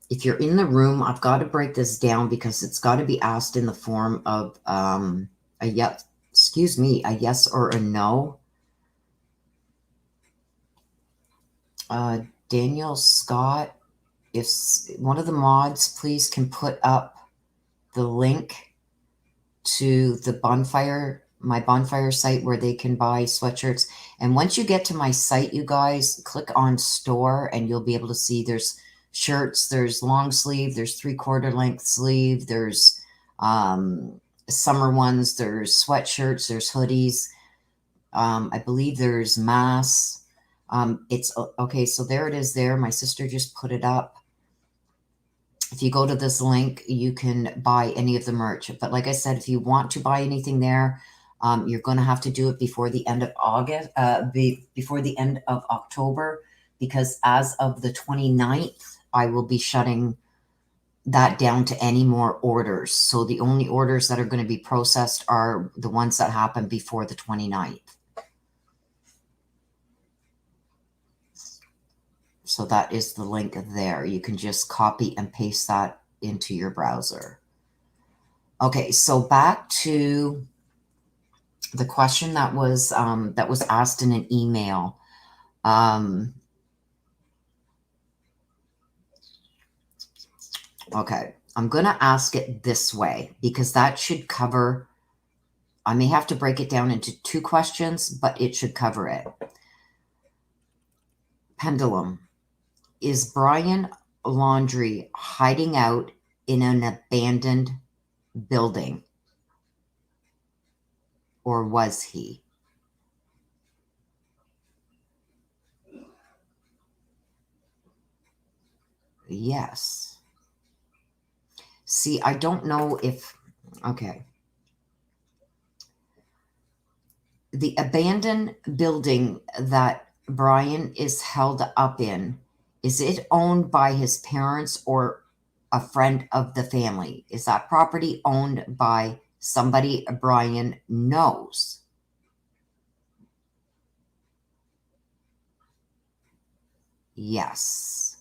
Speaker 1: If you're in the room, I've got to break this down because it's got to be asked in the form of a yes, a yes or a no. Daniel Scott, if one of the mods please can put up the link to the my bonfire site where they can buy sweatshirts. And once you get to my site, you guys, click on store and you'll be able to see there's shirts, there's long sleeve, there's 3/4 length sleeve, there's summer ones, there's sweatshirts, there's hoodies. I believe there's masks. It's okay. So there it is there. My sister just put it up. If you go to this link, you can buy any of the merch. But like I said, if you want to buy anything there, you're going to have to do it before the end of August, before the end of October, because as of the 29th, I will be shutting that down to any more orders. So the only orders that are going to be processed are the ones that happen before the 29th. So that is the link there. You can just copy and paste that into your browser. Okay, so back to the question that was asked in an email. Okay, I'm going to ask it this way because that should cover. I may have to break it down into 2 questions, but it should cover it. Pendulum. Is Brian Laundrie hiding out in an abandoned building? Or was he? Yes. See, I don't know if, okay. The abandoned building that Brian is held up in, is it owned by his parents or a friend of the family? Is that property owned by somebody Brian knows? Yes.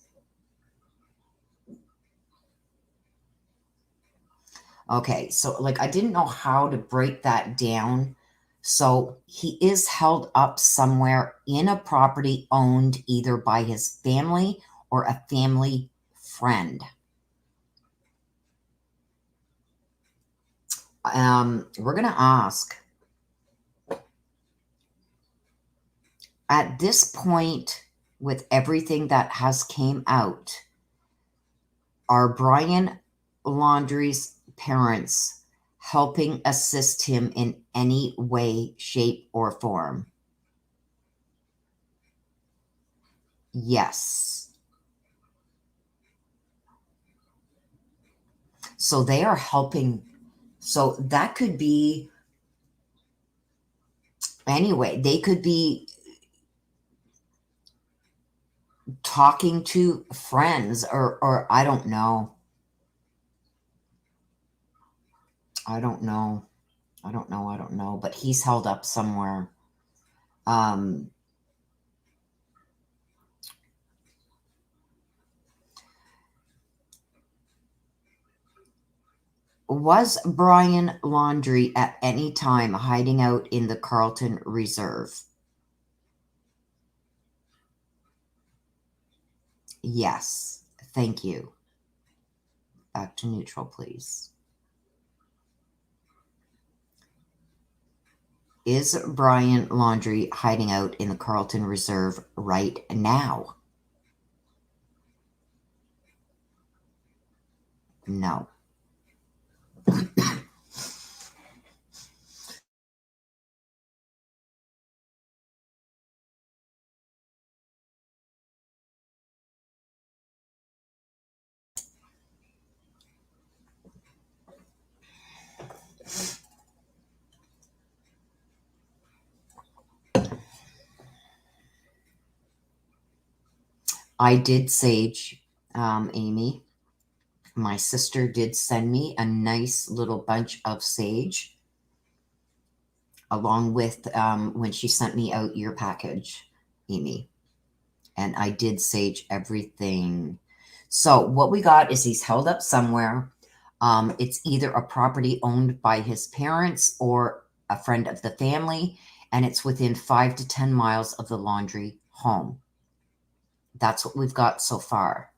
Speaker 1: Okay, so like I didn't know how to break that down. So he is held up somewhere in a property owned either by his family or a family friend. We're gonna ask at this point with everything that has came out, are Brian Laundrie's parents helping assist him in any way, shape, or form? Yes. So they are helping. So that could be, anyway, they could be talking to friends or I don't know. I don't know. I don't know. I don't know. But he's held up somewhere. Um, was Brian Laundrie at any time hiding out in the Carlton Reserve? Yes. Thank you. Back to neutral, please. Is Brian Laundrie hiding out in the Carlton Reserve right now? No. I did sage, Amy. My sister did send me a nice little bunch of sage along with when she sent me out your package, Amy. And I did sage everything. So what we got is he's held up somewhere. It's either a property owned by his parents or a friend of the family, and it's within 5 to 10 miles of the Laundrie home. That's what we've got so far.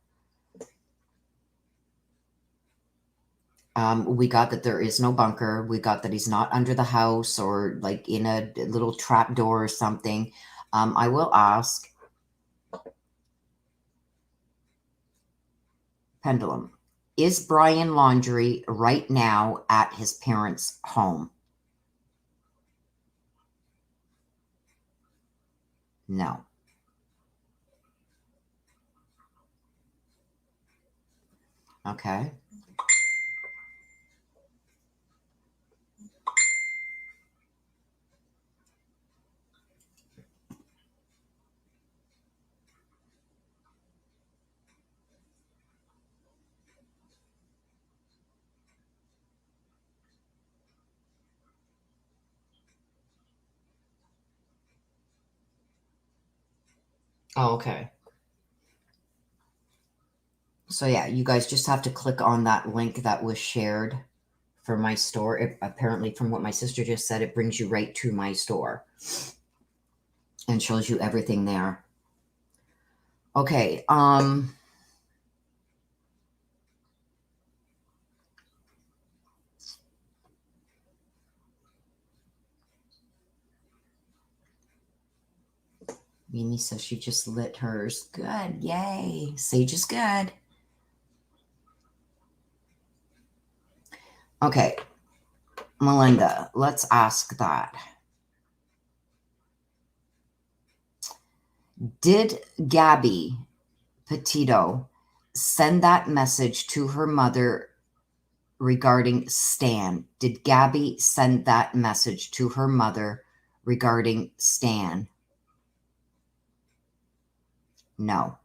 Speaker 1: We got that there is no bunker. We got that he's not under the house or like in a little trap door or something. I will ask Pendulum, is Brian Laundrie right now at his parents' home? No. Okay. Oh, okay. So yeah, you guys just have to click on that link that was shared for my store. Apparently, from what my sister just said, it brings you right to my store and shows you everything there. Okay. Mimi says she just lit hers. Good. Yay. Sage is good. Okay. Melinda, let's ask that. Did Gabby Petito send that message to her mother regarding Stan. Did Gabby send that message to her mother regarding Stan? No.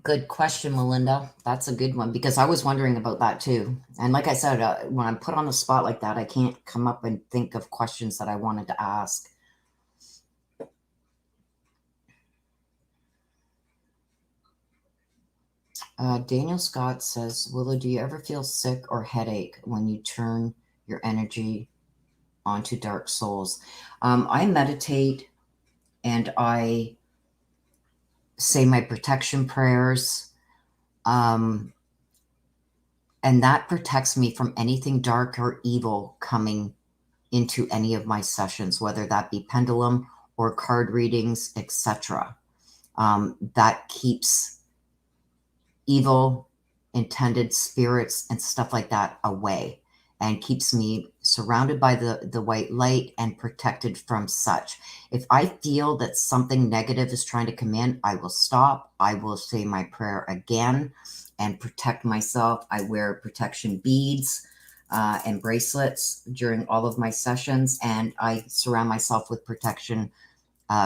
Speaker 1: Good question, Melinda. That's a good one because I was wondering about that too. And like I said, when I'm put on the spot like that, I can't come up and think of questions that I wanted to ask. Daniel Scott says, Willow, do you ever feel sick or headache when you turn your energy onto dark souls? I meditate and I say my protection prayers. And that protects me from anything dark or evil coming into any of my sessions, whether that be pendulum or card readings, etc. That keeps evil intended spirits and stuff like that away and keeps me surrounded by the white light and protected from such. If I feel that something negative is trying to come in, I will stop. I will say my prayer again and protect myself. I wear protection beads and bracelets during all of my sessions, and I surround myself with protection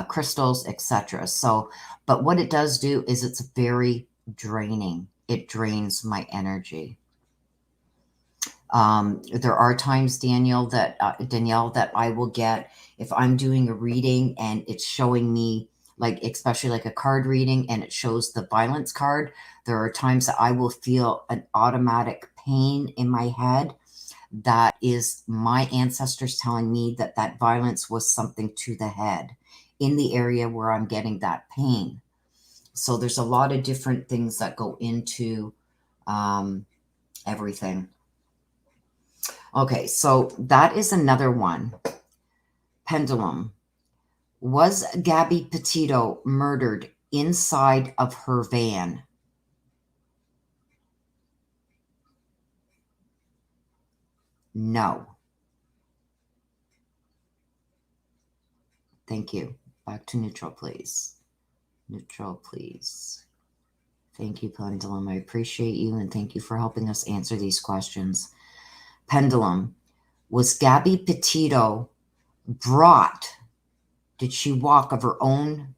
Speaker 1: crystals, etc. So, but what it does do is it's very draining. It drains my energy. There are times, Danielle, that I will get if I'm doing a reading and it's showing me, like especially like a card reading, and it shows the violence card. There are times that I will feel an automatic pain in my head. That is my ancestors telling me that that violence was something to the head in the area where I'm getting that pain. So there's a lot of different things that go into everything. Okay, so that is another one. Pendulum. Was Gabby Petito murdered inside of her van? No. Thank you. Back to neutral, please. Neutral, please. Thank you, Pendulum. I appreciate you, and thank you for helping us answer these questions. Pendulum. Was Gabby Petito brought? Did she walk of her own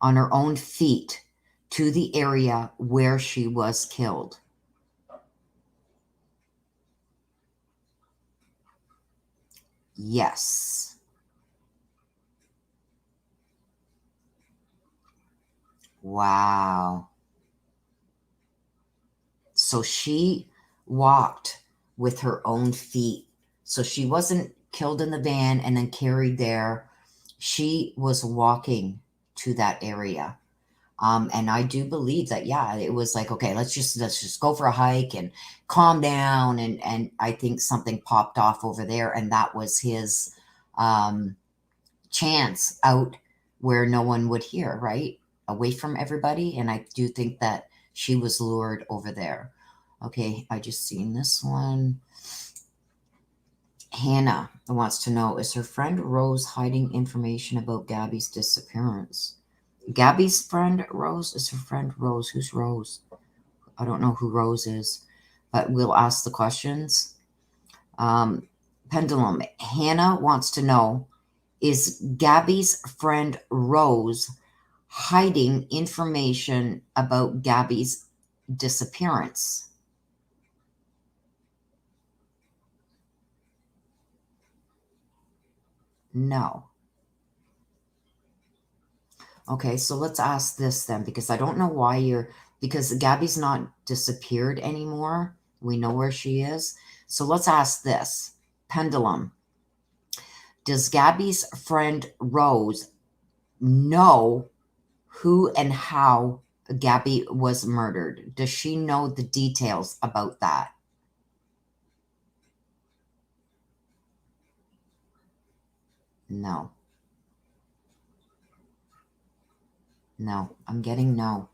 Speaker 1: on her own feet to the area where she was killed? Yes. Wow. So she walked with her own feet. So she wasn't killed in the van and then carried there. She was walking to that area. And I do believe that, yeah, it was like, okay, let's just go for a hike and calm down. And I think something popped off over there, and that was his chance out where no one would hear, right? Away from everybody. And I do think that she was lured over there. Okay, I just seen this one. Hannah wants to know, is her friend Rose hiding information about Gabby's disappearance? Gabby's friend Rose? Is her friend Rose? Who's Rose? I don't know who Rose is, but we'll ask the questions. Pendulum. Hannah wants to know, is Gabby's friend Rose hiding information about Gabby's disappearance? No. Okay, so let's ask this then, because I don't know why because Gabby's not disappeared anymore. We know where she is. So let's ask this. Pendulum. Does Gabby's friend Rose know who and how Gabby was murdered? Does she know the details about that? No. No. I'm getting no.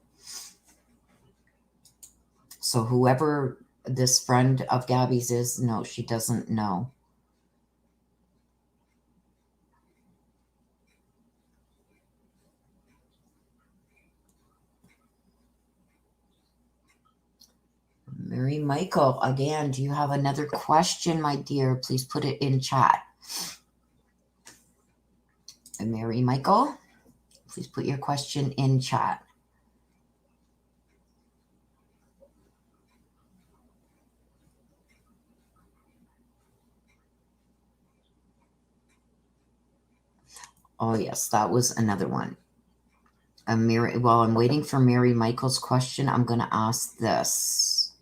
Speaker 1: So whoever this friend of Gabby's is, no, she doesn't know. Mary Michael, again, do you have another question, my dear? Please put it in chat. And Mary Michael, please put your question in chat. Oh, yes, that was another one. While I'm waiting for Mary Michael's question, I'm going to ask this.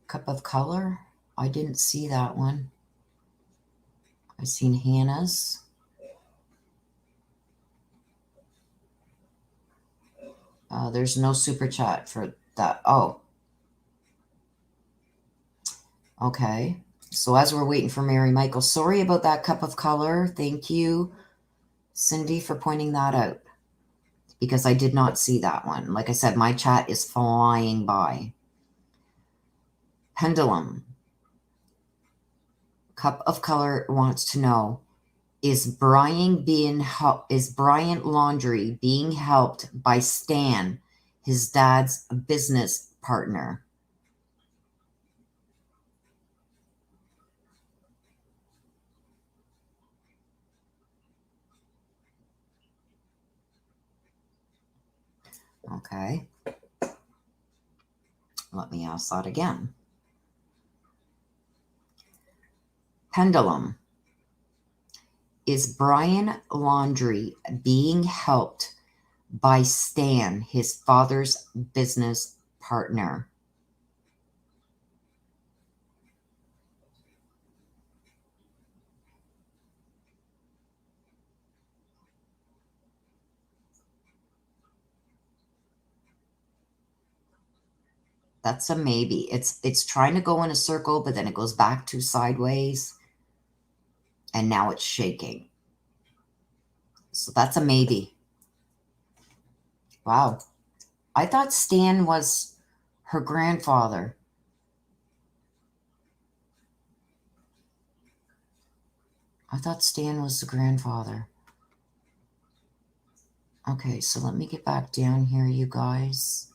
Speaker 1: Cup of color? I didn't see that one. I seen Hannah's. There's no super chat for that. Oh. Okay. So as we're waiting for Mary Michael, sorry about that cup of color. Thank you, Cindy, for pointing that out, because I did not see that one. Like I said, my chat is flying by. Pendulum. Cup of color wants to know, is Brian Laundrie being helped by Stan, his dad's business partner? Okay. Let me ask that again. Pendulum. Is Brian Laundrie being helped by Stan, his father's business partner? That's a maybe. It's trying to go in a circle, but then it goes back to sideways, and now it's shaking. So that's a maybe. Wow. I thought Stan was her grandfather. I thought Stan was the grandfather. Okay, so let me get back down here, you guys.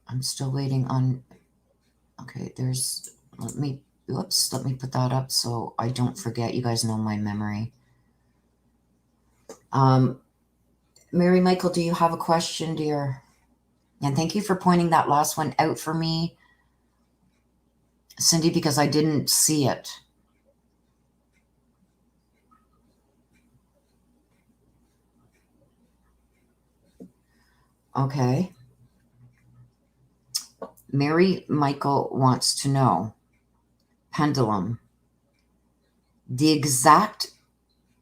Speaker 1: I'm still waiting on... Okay, let me put that up so I don't forget. You guys know my memory. Mary Michael, do you have a question, dear? And thank you for pointing that last one out for me, Cindy, because I didn't see it. Okay. Mary Michael wants to know, Pendulum, the exact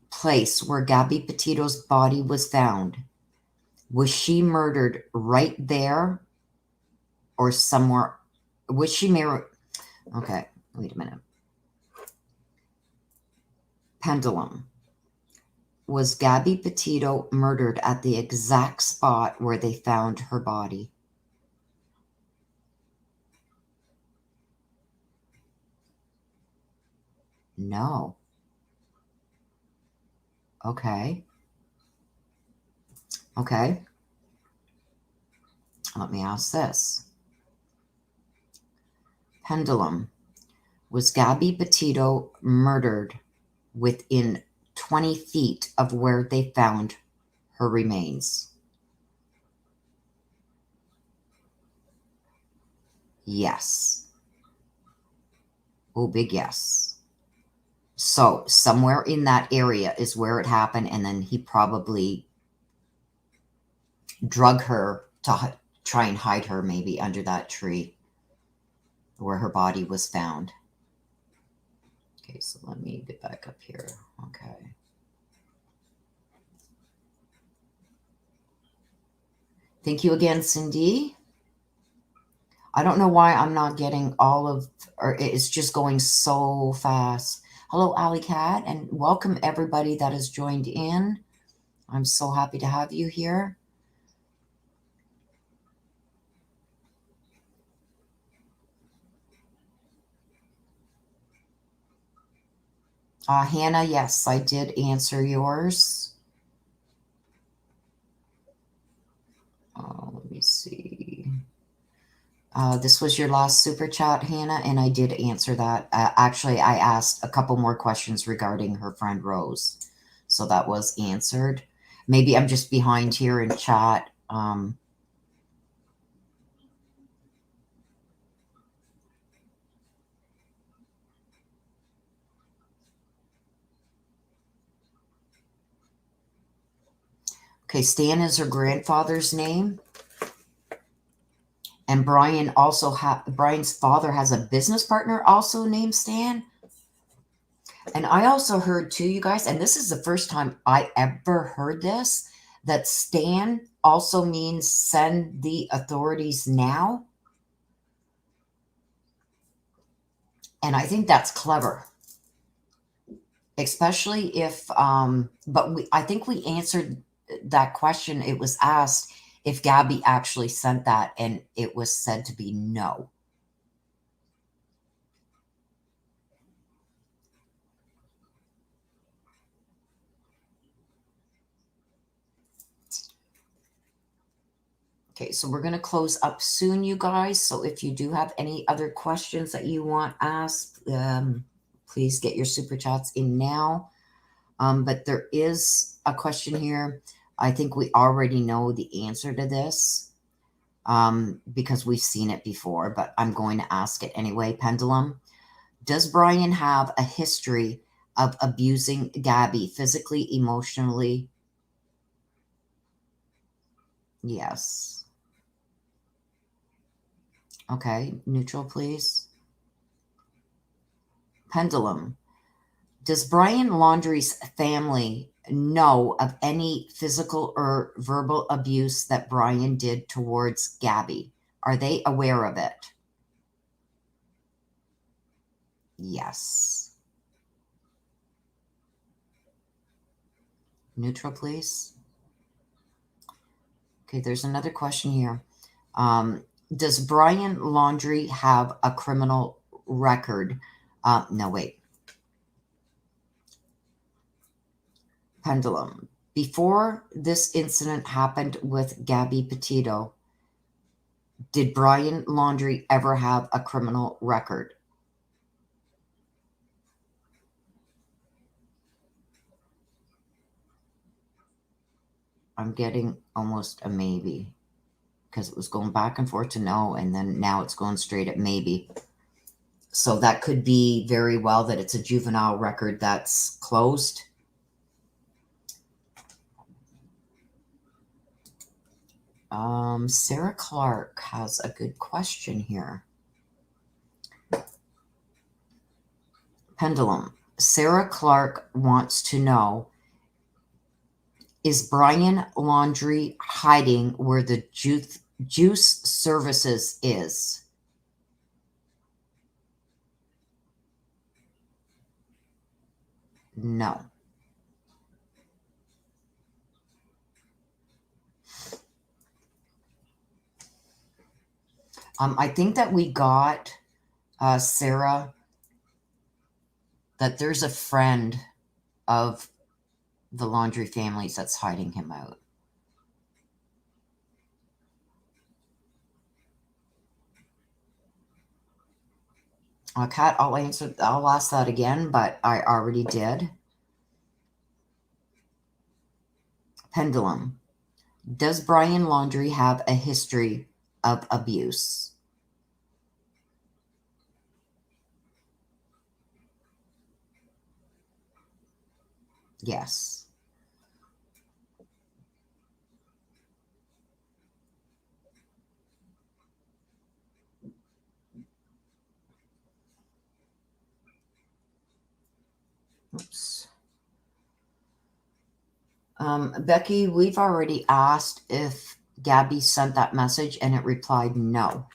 Speaker 1: place where Gabby Petito's body was found, was she murdered right there or somewhere? Was she married? Okay, wait a minute. Pendulum. Was Gabby Petito murdered at the exact spot where they found her body? No. Okay. Okay. Let me ask this. Pendulum. Was Gabby Petito murdered within 20 feet of where they found her remains? Yes. Oh, big yes. So somewhere in that area is where it happened, and then he probably drug her to try and hide her maybe under that tree where her body was found. Okay, so let me get back up here. Okay. Thank you again, Cindy. I don't know why I'm not getting all of, or it's just going so fast. Hello, Alley Cat, and welcome everybody that has joined in. I'm so happy to have you here. Hannah, yes, I did answer yours. Let me see. This was your last super chat, Hannah, and I did answer that. Actually, I asked a couple more questions regarding her friend Rose, so that was answered. Maybe I'm just behind here in chat. Okay, Stan is her grandfather's name. And Brian's father has a business partner also named Stan. And I also heard too, you guys, and this is the first time I ever heard this, that Stan also means send the authorities now. And I think that's clever. Especially if I think we answered that question. It was asked if Gabby actually sent that, and it was said to be no. Okay, so we're going to close up soon, you guys. So if you do have any other questions that you want asked, please get your super chats in now. But there is a question here. I think we already know the answer to this because we've seen it before, but I'm going to ask it anyway. Pendulum, does Brian have a history of abusing Gabby physically, emotionally? Yes. Okay, neutral, please. Pendulum, does Brian Laundrie's family know of any physical or verbal abuse that Brian did towards Gabby? Are they aware of it? Yes. Neutral, please. Okay, there's another question here. Does Brian Laundrie have a criminal record? No, wait. Pendulum. Before this incident happened with Gabby Petito, did Brian Laundrie ever have a criminal record? I'm getting almost a maybe because it was going back and forth to no, and then now it's going straight at maybe. So that could be very well that it's a juvenile record that's closed. Sarah Clark has a good question here. Pendulum. Sarah Clark wants to know, is Brian Laundrie hiding where the juice services is? No. I think that we got Sarah, that there's a friend of the Laundrie families that's hiding him out. Kat, I'll ask that again, but I already did. Pendulum. Does Brian Laundrie have a history of abuse? Yes. Oops. Becky, we've already asked if Gabby sent that message, and it replied no.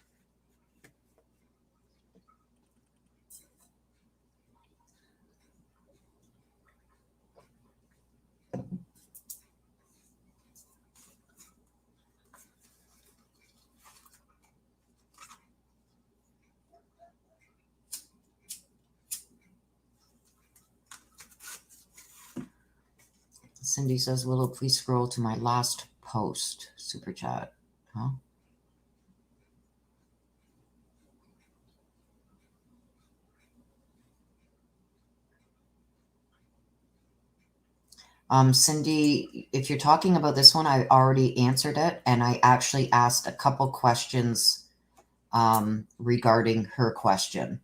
Speaker 1: Cindy says, Willow, please scroll to my last post. Super chat. Huh? Cindy, if you're talking about this one, I already answered it, and I actually asked a couple questions regarding her question.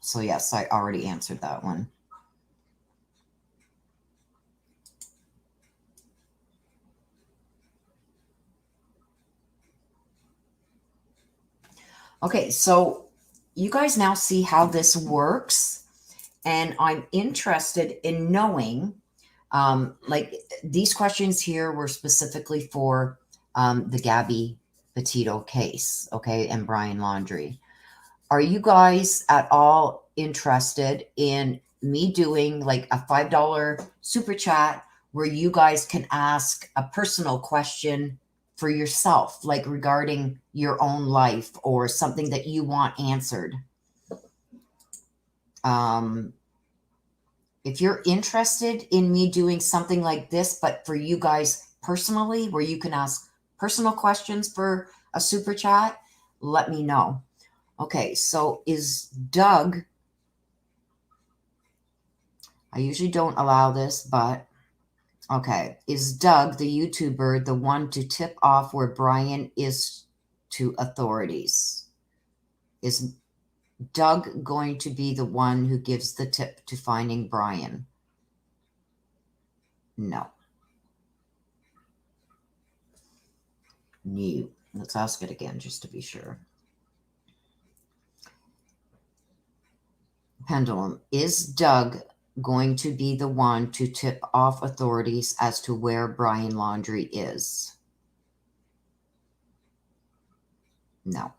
Speaker 1: So yes, I already answered that one. Okay, so you guys now see how this works, and I'm interested in knowing, like these questions here were specifically for the Gabby Petito case, okay, and Brian Laundrie. Are you guys at all interested in me doing like a $5 super chat where you guys can ask a personal question for yourself, like regarding your own life or something that you want answered? If you're interested in me doing something like this, but for you guys personally, where you can ask personal questions for a super chat, let me know. Okay, so is Doug, I usually don't allow this, but okay, is Doug, the YouTuber, the one to tip off where Brian is to authorities? Is Doug going to be the one who gives the tip to finding Brian? No. No. Let's ask it again just to be sure. Pendulum, is Doug going to be the one to tip off authorities as to where Brian Laundrie is? No.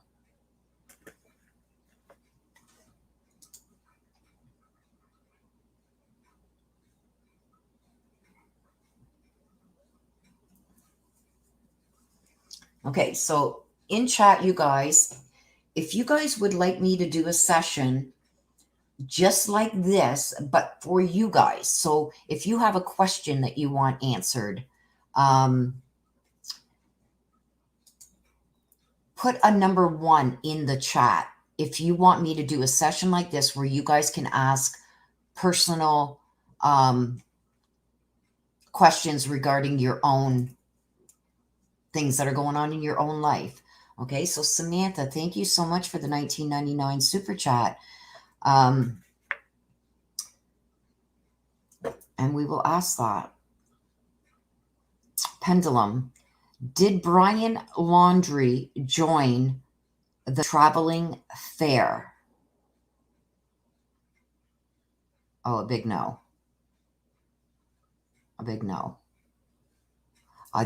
Speaker 1: Okay, so in chat, you guys, if you guys would like me to do a session just like this, but for you guys. So if you have a question that you want answered, put a number 1 in the chat. If you want me to do a session like this where you guys can ask personal questions regarding your own things that are going on in your own life. Okay, so Samantha, thank you so much for the $19.99 super chat. And we will ask that. Pendulum, did Brian Laundrie join the traveling fair? Oh, a big no. A big no.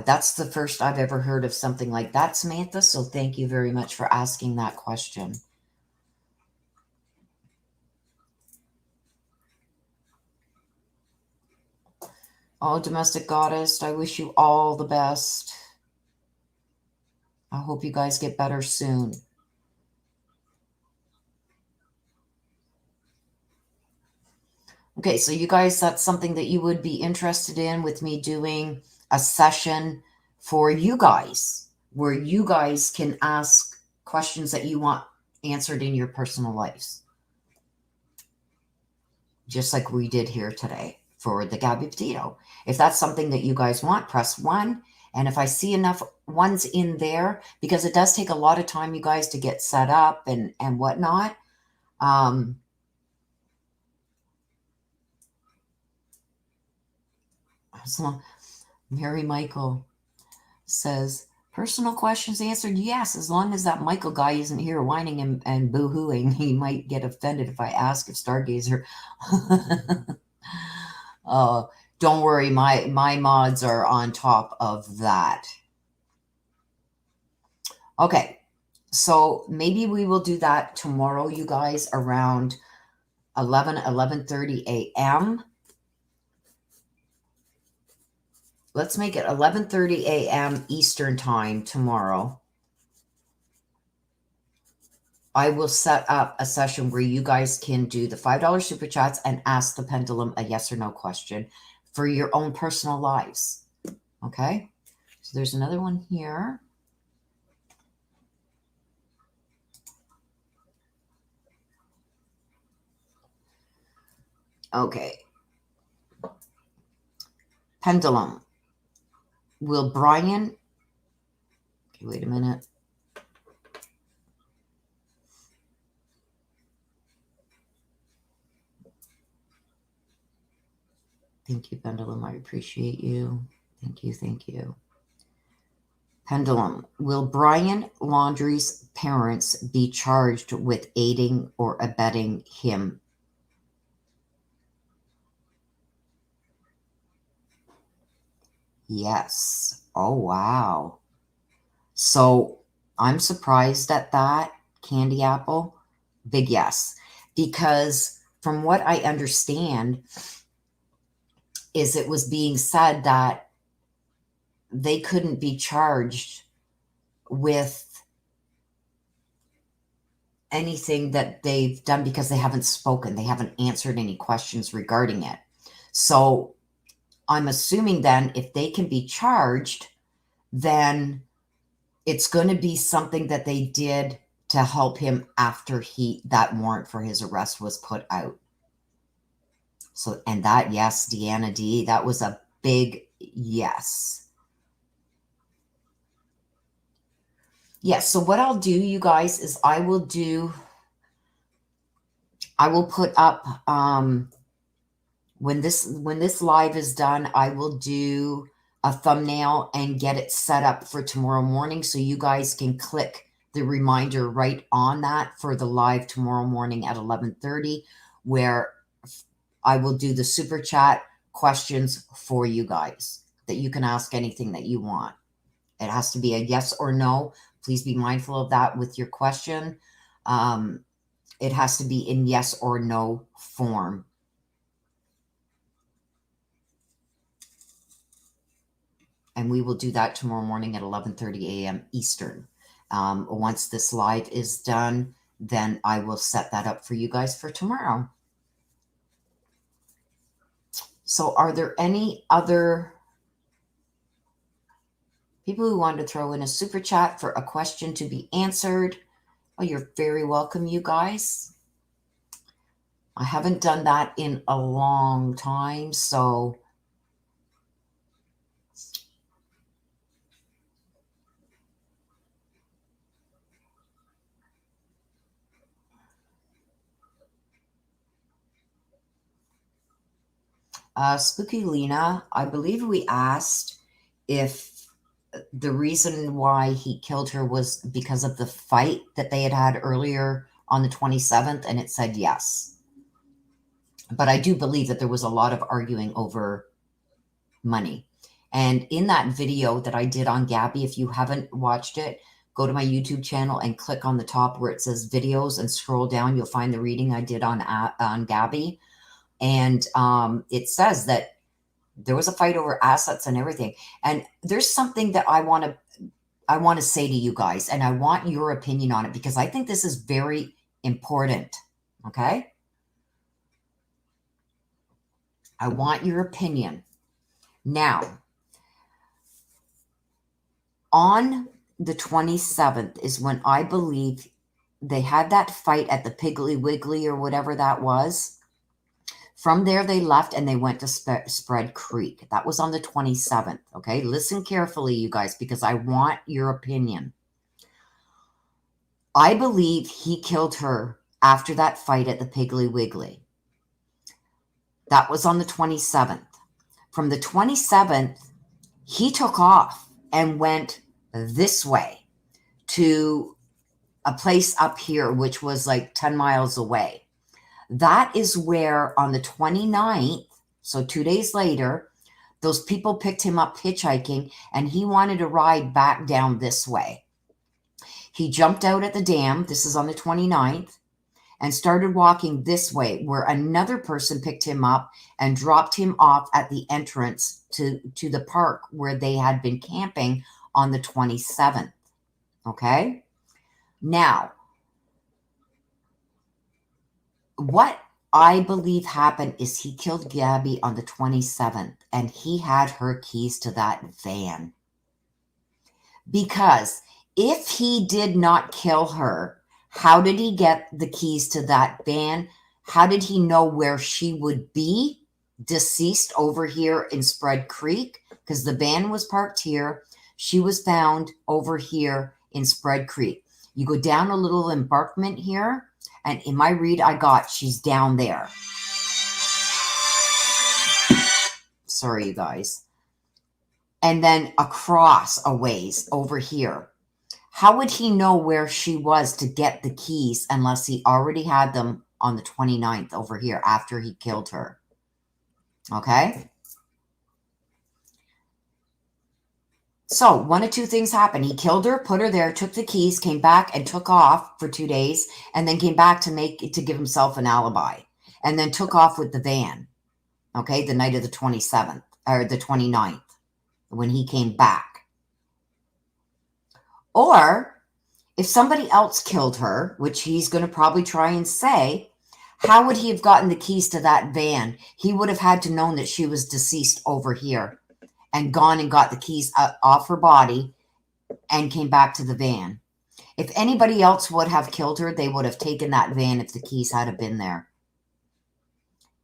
Speaker 1: That's the first I've ever heard of something like that, Samantha, so thank you very much for asking that question. Oh, Domestic Goddess, I wish you all the best. I hope you guys get better soon. Okay, so you guys, that's something that you would be interested in with me doing a session for you guys, where you guys can ask questions that you want answered in your personal lives. Just like we did here today for the Gabby Petito. If that's something that you guys want, press 1. And if I see enough ones in there, because it does take a lot of time, you guys, to get set up and whatnot. So Mary Michael says, personal questions answered, yes, as long as that Michael guy isn't here whining and boo-hooing. He might get offended if I ask if Stargazer. Oh, don't worry, my mods are on top of that. Okay, so maybe we will do that tomorrow, you guys, around 11:30 a.m. Let's make it 11:30 a.m. Eastern time tomorrow. I will set up a session where you guys can do the $5 super chats and ask the Pendulum a yes or no question. for your own personal lives. Okay? So there's another one here. Okay. Pendulum. Will Brian... Okay, wait a minute. Thank you, Pendulum. I appreciate you. Thank you, thank you. Pendulum. Will Brian Laundrie's parents be charged with aiding or abetting him? Yes. Oh, wow. So I'm surprised at that, Candy Apple. Big yes. Because from what I understand is it was being said that they couldn't be charged with anything that they've done because they haven't spoken. They haven't answered any questions regarding it. So I'm assuming then if they can be charged, then it's going to be something that they did to help him after that warrant for his arrest was put out. So, and that, yes, Deanna D, that was a big yes. Yes, so what I'll do, you guys, is I will put up, when this live is done, I will do a thumbnail and get it set up for tomorrow morning so you guys can click the reminder right on that for the live tomorrow morning at 11:30, where I will do the super chat questions for you guys that you can ask anything that you want. It has to be a yes or no. Please be mindful of that with your question. It has to be in yes or no form. And we will do that tomorrow morning at 11:30 a.m. Eastern. Once this live is done, then I will set that up for you guys for tomorrow. So are there any other people who want to throw in a super chat for a question to be answered? Oh, you're very welcome, you guys. I haven't done that in a long time, so... Spooky Lena, I believe we asked if the reason why he killed her was because of the fight that they had earlier on the 27th, and it said yes. But I do believe that there was a lot of arguing over money. And in that video that I did on Gabby, if you haven't watched it, go to my YouTube channel and click on the top where it says videos and scroll down. You'll find the reading I did on Gabby. And it says that there was a fight over assets and everything. And there's something that I want to say to you guys, and I want your opinion on it because I think this is very important. Okay? I want your opinion. Now, on the 27th is when I believe they had that fight at the Piggly Wiggly or whatever that was. From there, they left and they went to Spread Creek. That was on the 27th, okay? Listen carefully, you guys, because I want your opinion. I believe he killed her after that fight at the Piggly Wiggly. That was on the 27th. From the 27th, he took off and went this way to a place up here, which was like 10 miles away. That is where on the 29th, so 2 days later, those people picked him up hitchhiking and he wanted to ride back down this way. He jumped out at the dam, this is on the 29th, and started walking this way where another person picked him up and dropped him off at the entrance to the park where they had been camping on the 27th. Okay? Now, what I believe happened is he killed Gabby on the 27th, and he had her keys to that van. Because if he did not kill her, how did he get the keys to that van? How did he know where she would be deceased over here in Spread Creek? Because the van was parked here. She was found over here in Spread Creek. You go down a little embankment here, and in my read I got, she's down there. Sorry, you guys. And then across a ways over here. How would he know where she was to get the keys unless he already had them on the 29th over here after he killed her? Okay? So one of two things happened. He killed her, put her there, took the keys, came back and took off for 2 days, and then came back to give himself an alibi, and then took off with the van. Okay, the night of the 27th or the 29th when he came back. Or if somebody else killed her, which he's going to probably try and say, how would he have gotten the keys to that van? He would have had to known that she was deceased over here and gone and got the keys off her body and came back to the van. If anybody else would have killed her, they would have taken that van if the keys had been there.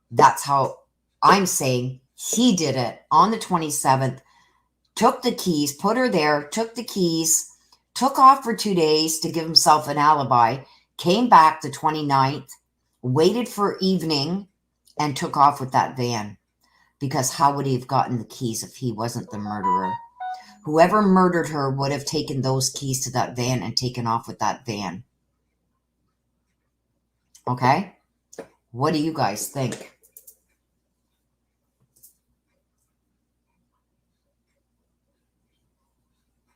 Speaker 1: That's how I'm saying he did it on the 27th, took the keys, put her there, took the keys, took off for 2 days to give himself an alibi, came back the 29th, waited for evening, and took off with that van. Because how would he have gotten the keys if he wasn't the murderer? Whoever murdered her would have taken those keys to that van and taken off with that van. Okay? What do you guys think?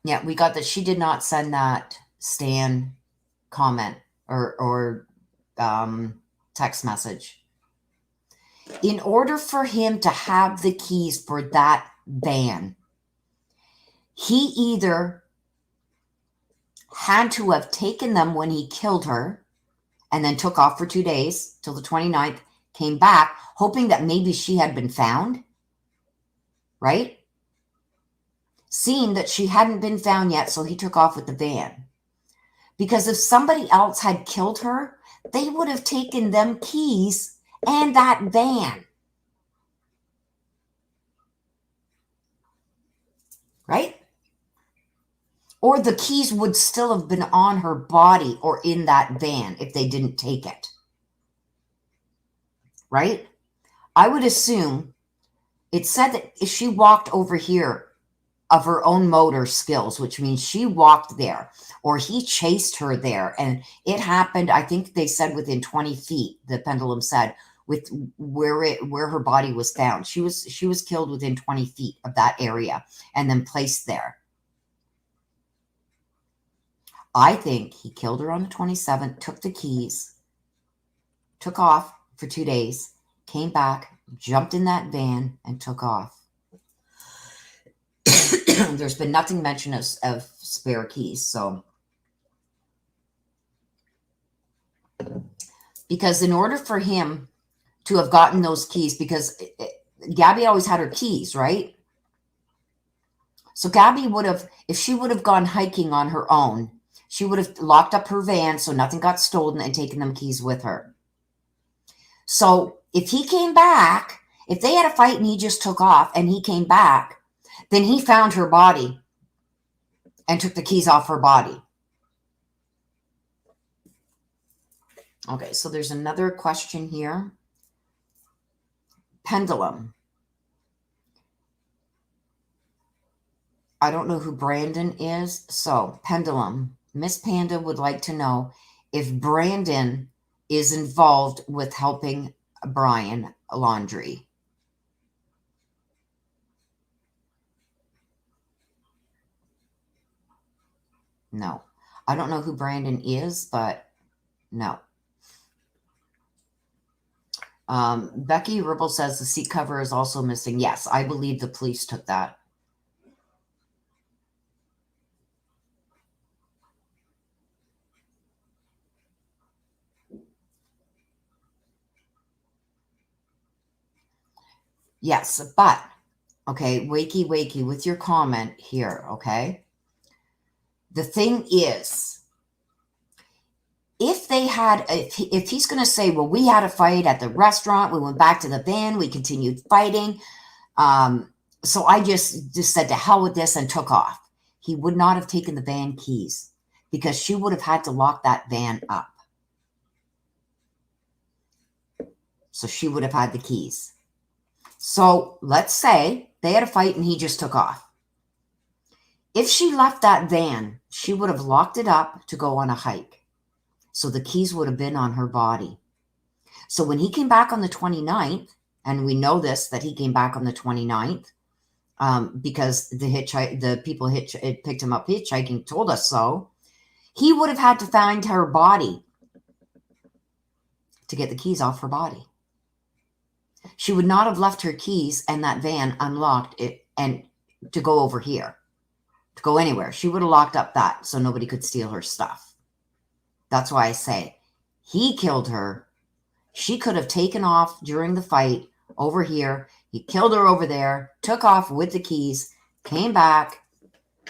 Speaker 1: Yeah, we got that she did not send that Stan comment or text message. In order for him to have the keys for that van, he either had to have taken them when he killed her and then took off for 2 days till the 29th, came back, hoping that maybe she had been found, right? Seeing that she hadn't been found yet, so he took off with the van. Because if somebody else had killed her, they would have taken them keys and that van. Right? Or the keys would still have been on her body or in that van if they didn't take it. Right? I would assume it said that if she walked over here of her own motor skills, which means she walked there or he chased her there. And it happened, I think they said within 20 feet, the Pendulum said, with where her body was found. She was killed within 20 feet of that area and then placed there. I think he killed her on the 27th, took the keys, took off for 2 days, came back, jumped in that van, and took off. There's been nothing mentioned of spare keys, so. Because in order for him to have gotten those keys, because Gabby always had her keys, right? So Gabby would have, if she would have gone hiking on her own, she would have locked up her van so nothing got stolen and taken them keys with her. So if he came back, if they had a fight and he just took off and he came back, then he found her body and took the keys off her body. Okay, so there's another question here. Pendulum. I don't know who Brandon is. So, Pendulum, Miss Panda would like to know if Brandon is involved with helping Brian laundry. No. I don't know who Brandon is, but no. Becky Ribble says the seat cover is also missing. Yes, I believe the police took that. Yes, but, okay, wakey, wakey with your comment here, okay? The thing is, if they had, if he's going to say, well, we had a fight at the restaurant, we went back to the van, we continued fighting, so I just said to hell with this and took off. He would not have taken the van keys because she would have had to lock that van up. So she would have had the keys. So let's say they had a fight and he just took off. If she left that van, she would have locked it up to go on a hike. So the keys would have been on her body. So when he came back on the 29th, and we know this, that he came back on the 29th, because the people picked him up hitchhiking told us so, he would have had to find her body to get the keys off her body. She would not have left her keys and that van unlocked and to go over here, to go anywhere. She would have locked up that so nobody could steal her stuff. That's why I say he killed her. She could have taken off during the fight over here. He killed her over there, took off with the keys, came back,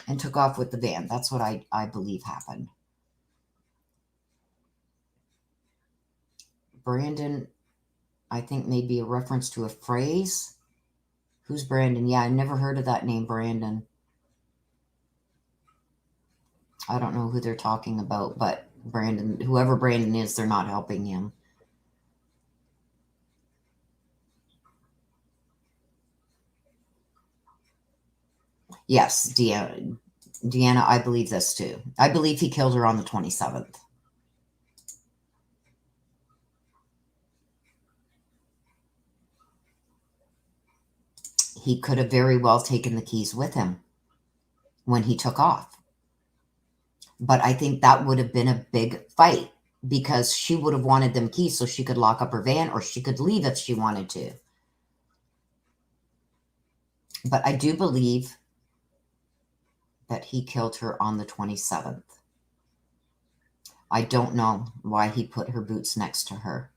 Speaker 1: and took off with the van. That's what I believe happened. Brandon, I think, may be a reference to a phrase. Who's Brandon? Yeah, I never heard of that name, Brandon. I don't know who they're talking about, but Brandon, whoever Brandon is, they're not helping him. Yes, Deanna, I believe this too. I believe he killed her on the 27th. He could have very well taken the keys with him when he took off. But I think that would have been a big fight because she would have wanted them keys so she could lock up her van or she could leave if she wanted to. But I do believe that he killed her on the 27th. I don't know why he put her boots next to her.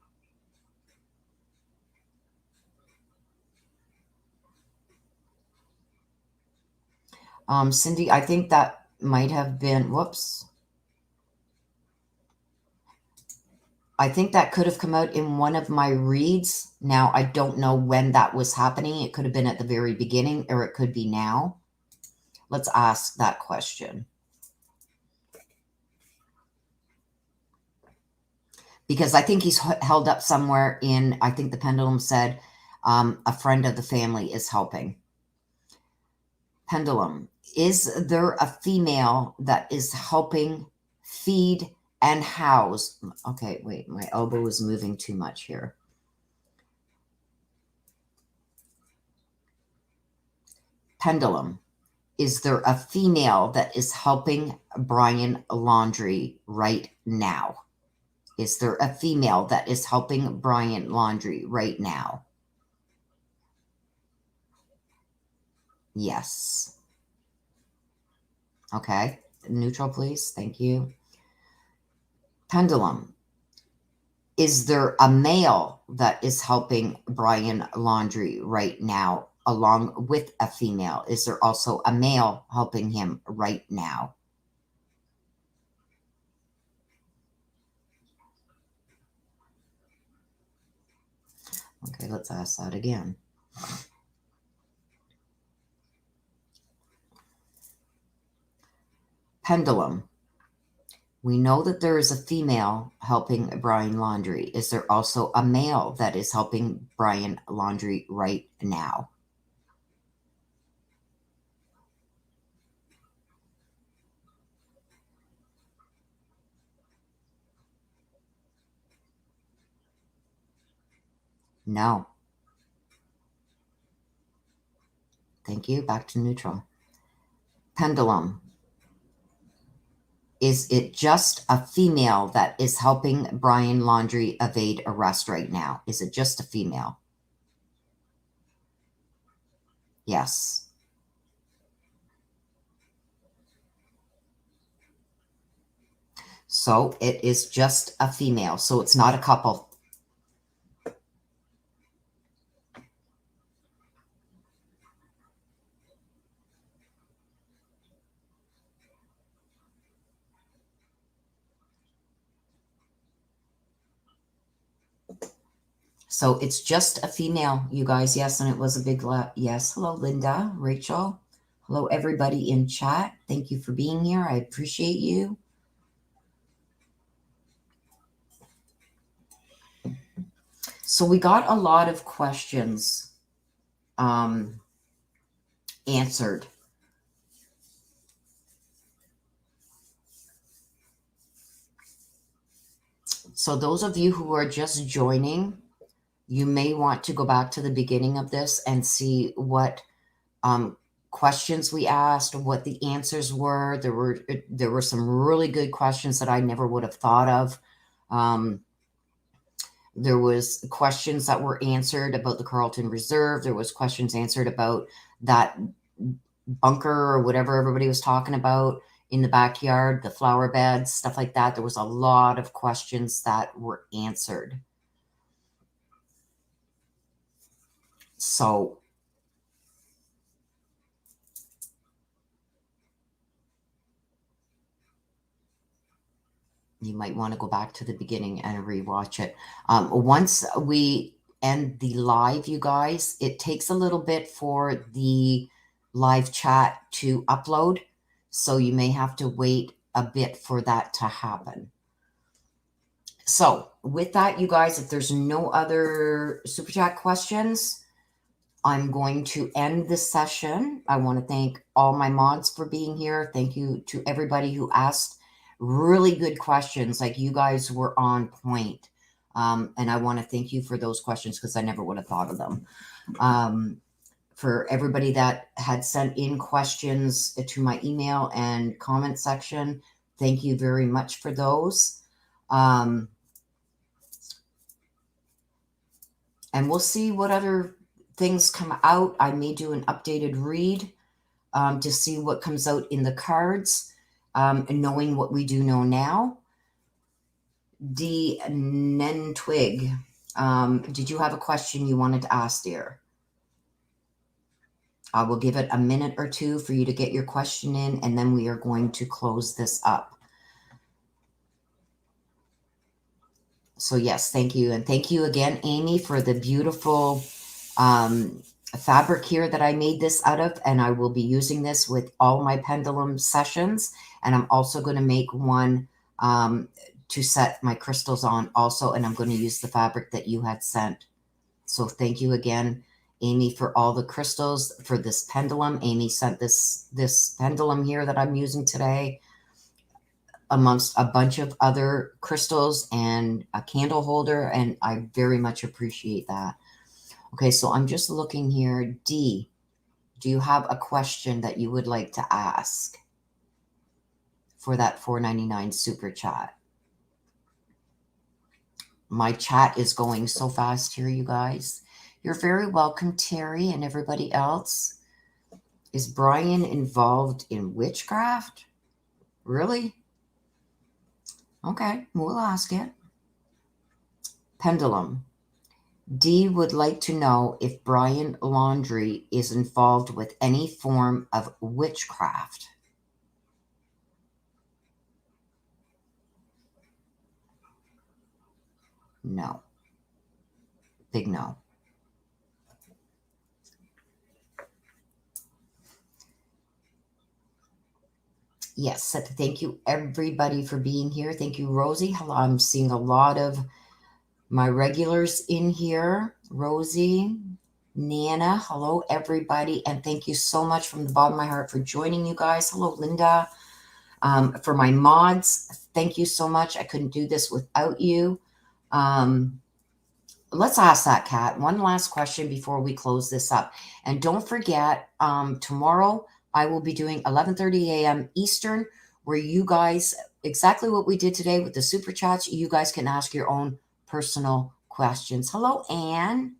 Speaker 1: Cindy, I think that might have been, whoops. I think that could have come out in one of my reads. Now, I don't know when that was happening. It could have been at the very beginning or it could be now. Let's ask that question. Because I think he's held up somewhere in, I think the Pendulum said, a friend of the family is helping. Pendulum, is there a female that is helping feed and house? Okay, wait, my elbow is moving too much here. Pendulum, is there a female that is helping Brian laundry right now? Is there a female that is helping Brian laundry right now? Yes. Okay. Neutral, please. Thank you. Pendulum. Is there a male that is helping Brian laundry right now along with a female? Is there also a male helping him right now? Okay, let's ask that again. Pendulum. We know that there is a female helping Brian laundry. Is there also a male that is helping Brian laundry right now? No. Thank you. Back to neutral. Pendulum. Is it just a female that is helping Brian laundry evade arrest right now? Is it just a female? Yes. So it is just a female. So it's not a couple. So it's just a female, you guys. Yes, and it was a big yes. Hello, Linda, Rachel. Hello, everybody in chat. Thank you for being here. I appreciate you. So we got a lot of questions answered. So those of you who are just joining, you may want to go back to the beginning of this and see what questions we asked, what the answers were. There were some really good questions that I never would have thought of. There was questions that were answered about the Carlton Reserve. There was questions answered about that bunker or whatever everybody was talking about in the backyard, the flower beds, stuff like that. There was a lot of questions that were answered. So you might want to go back to the beginning and rewatch it. Once we end the live, you guys, it takes a little bit for the live chat to upload. So you may have to wait a bit for that to happen. So with that, you guys, if there's no other super chat questions, I'm going to end this session. I want to thank all my mods for being here. Thank you to everybody who asked really good questions. Like, you guys were on point. And I want to thank you for those questions because I never would have thought of them. For everybody that had sent in questions to my email and comment section, thank you very much for those. And we'll see what other things come out. I may do an updated read to see what comes out in the cards, and knowing what we do know now. D. Nentwig, did you have a question you wanted to ask, dear? I will give it a minute or two for you to get your question in, and then we are going to close this up. So yes, thank you. And thank you again, Amy, for the beautiful fabric here that I made this out of. And I will be using this with all my pendulum sessions. And I'm also going to make one to set my crystals on also. And I'm going to use the fabric that you had sent. So thank you again, Amy, for all the crystals for this pendulum. Amy sent this pendulum here that I'm using today, amongst a bunch of other crystals and a candle holder, and I very much appreciate that. Okay, so I'm just looking here. D, do you have a question that you would like to ask for that $4.99 super chat? My chat is going so fast here, you guys. You're very welcome, Terry, and everybody else. Is Brian involved in witchcraft? Really? Okay, we'll ask it. Pendulum. D would like to know if Brian Laundrie is involved with any form of witchcraft. No. Big no. Yes, thank you everybody for being here. Thank you, Rosie. Hello, I'm seeing a lot of my regulars in here. Rosie, Nana, hello everybody, and thank you so much from the bottom of my heart for joining, you guys. Hello, Linda. For my mods, thank you so much. I couldn't do this without you. Let's ask that, Kat. One last question before we close this up. And don't forget, tomorrow I will be doing 11:30 a.m. Eastern, where you guys, exactly what we did today with the super chats, you guys can ask your own personal questions. Hello, Anne.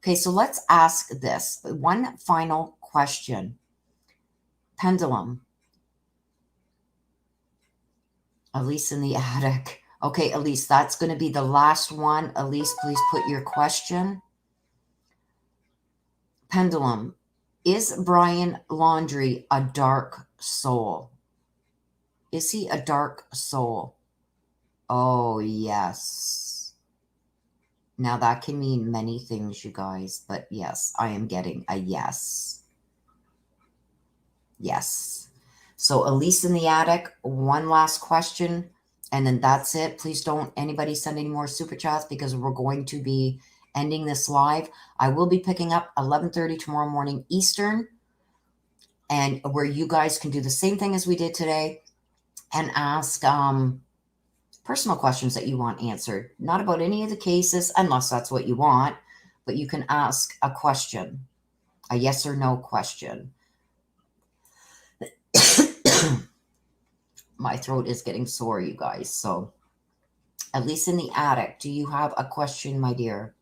Speaker 1: Okay, so let's ask this. One final question. Pendulum. Elise in the attic. Okay, Elise, that's going to be the last one. Elise, please put your question. Pendulum. Is Brian Laundrie a dark soul? Is he a dark soul? Oh, yes. Now that can mean many things, you guys, but yes, I am getting a yes. Yes. So Elise in the attic, one last question, and then that's it. Please don't anybody send any more super chats because we're going to be ending this live. I will be picking up 11:30 tomorrow morning Eastern, and where you guys can do the same thing as we did today and ask personal questions that you want answered. Not about any of the cases, unless that's what you want, but you can ask a question, a yes or no question. My throat is getting sore, you guys. So, at least in the attic, do you have a question, my dear?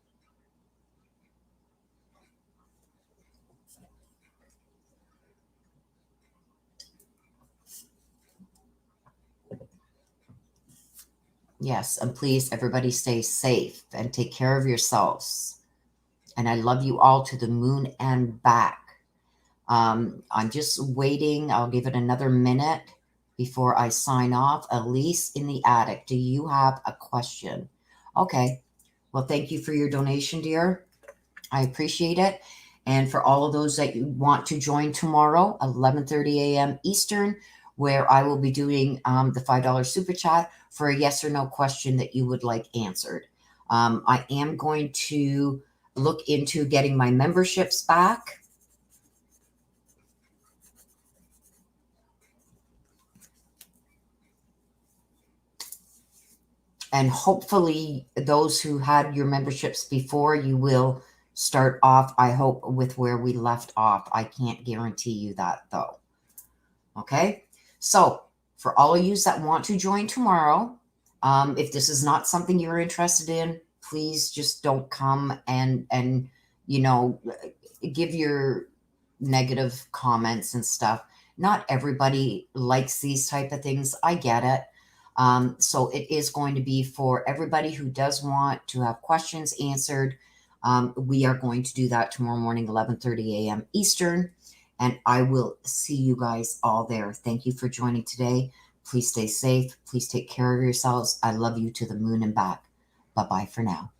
Speaker 1: Yes, and please, everybody stay safe and take care of yourselves. And I love you all to the moon and back. I'm just waiting. I'll give it another minute before I sign off. Elise in the attic, do you have a question? Okay. Well, thank you for your donation, dear. I appreciate it. And for all of those that you want to join tomorrow, 11:30 a.m. Eastern, where I will be doing the $5 super chat for a yes or no question that you would like answered. I am going to look into getting my memberships back. And hopefully those who had your memberships before, you will start off, I hope, with where we left off. I can't guarantee you that though. Okay. So for all of you that want to join tomorrow, if this is not something you're interested in, please just don't come and you know, give your negative comments and stuff. Not everybody likes these type of things. I get it. So it is going to be for everybody who does want to have questions answered. We are going to do that tomorrow morning, 11:30 a.m. Eastern, and I will see you guys all there. Thank you for joining today. Please stay safe. Please take care of yourselves. I love you to the moon and back. Bye-bye for now.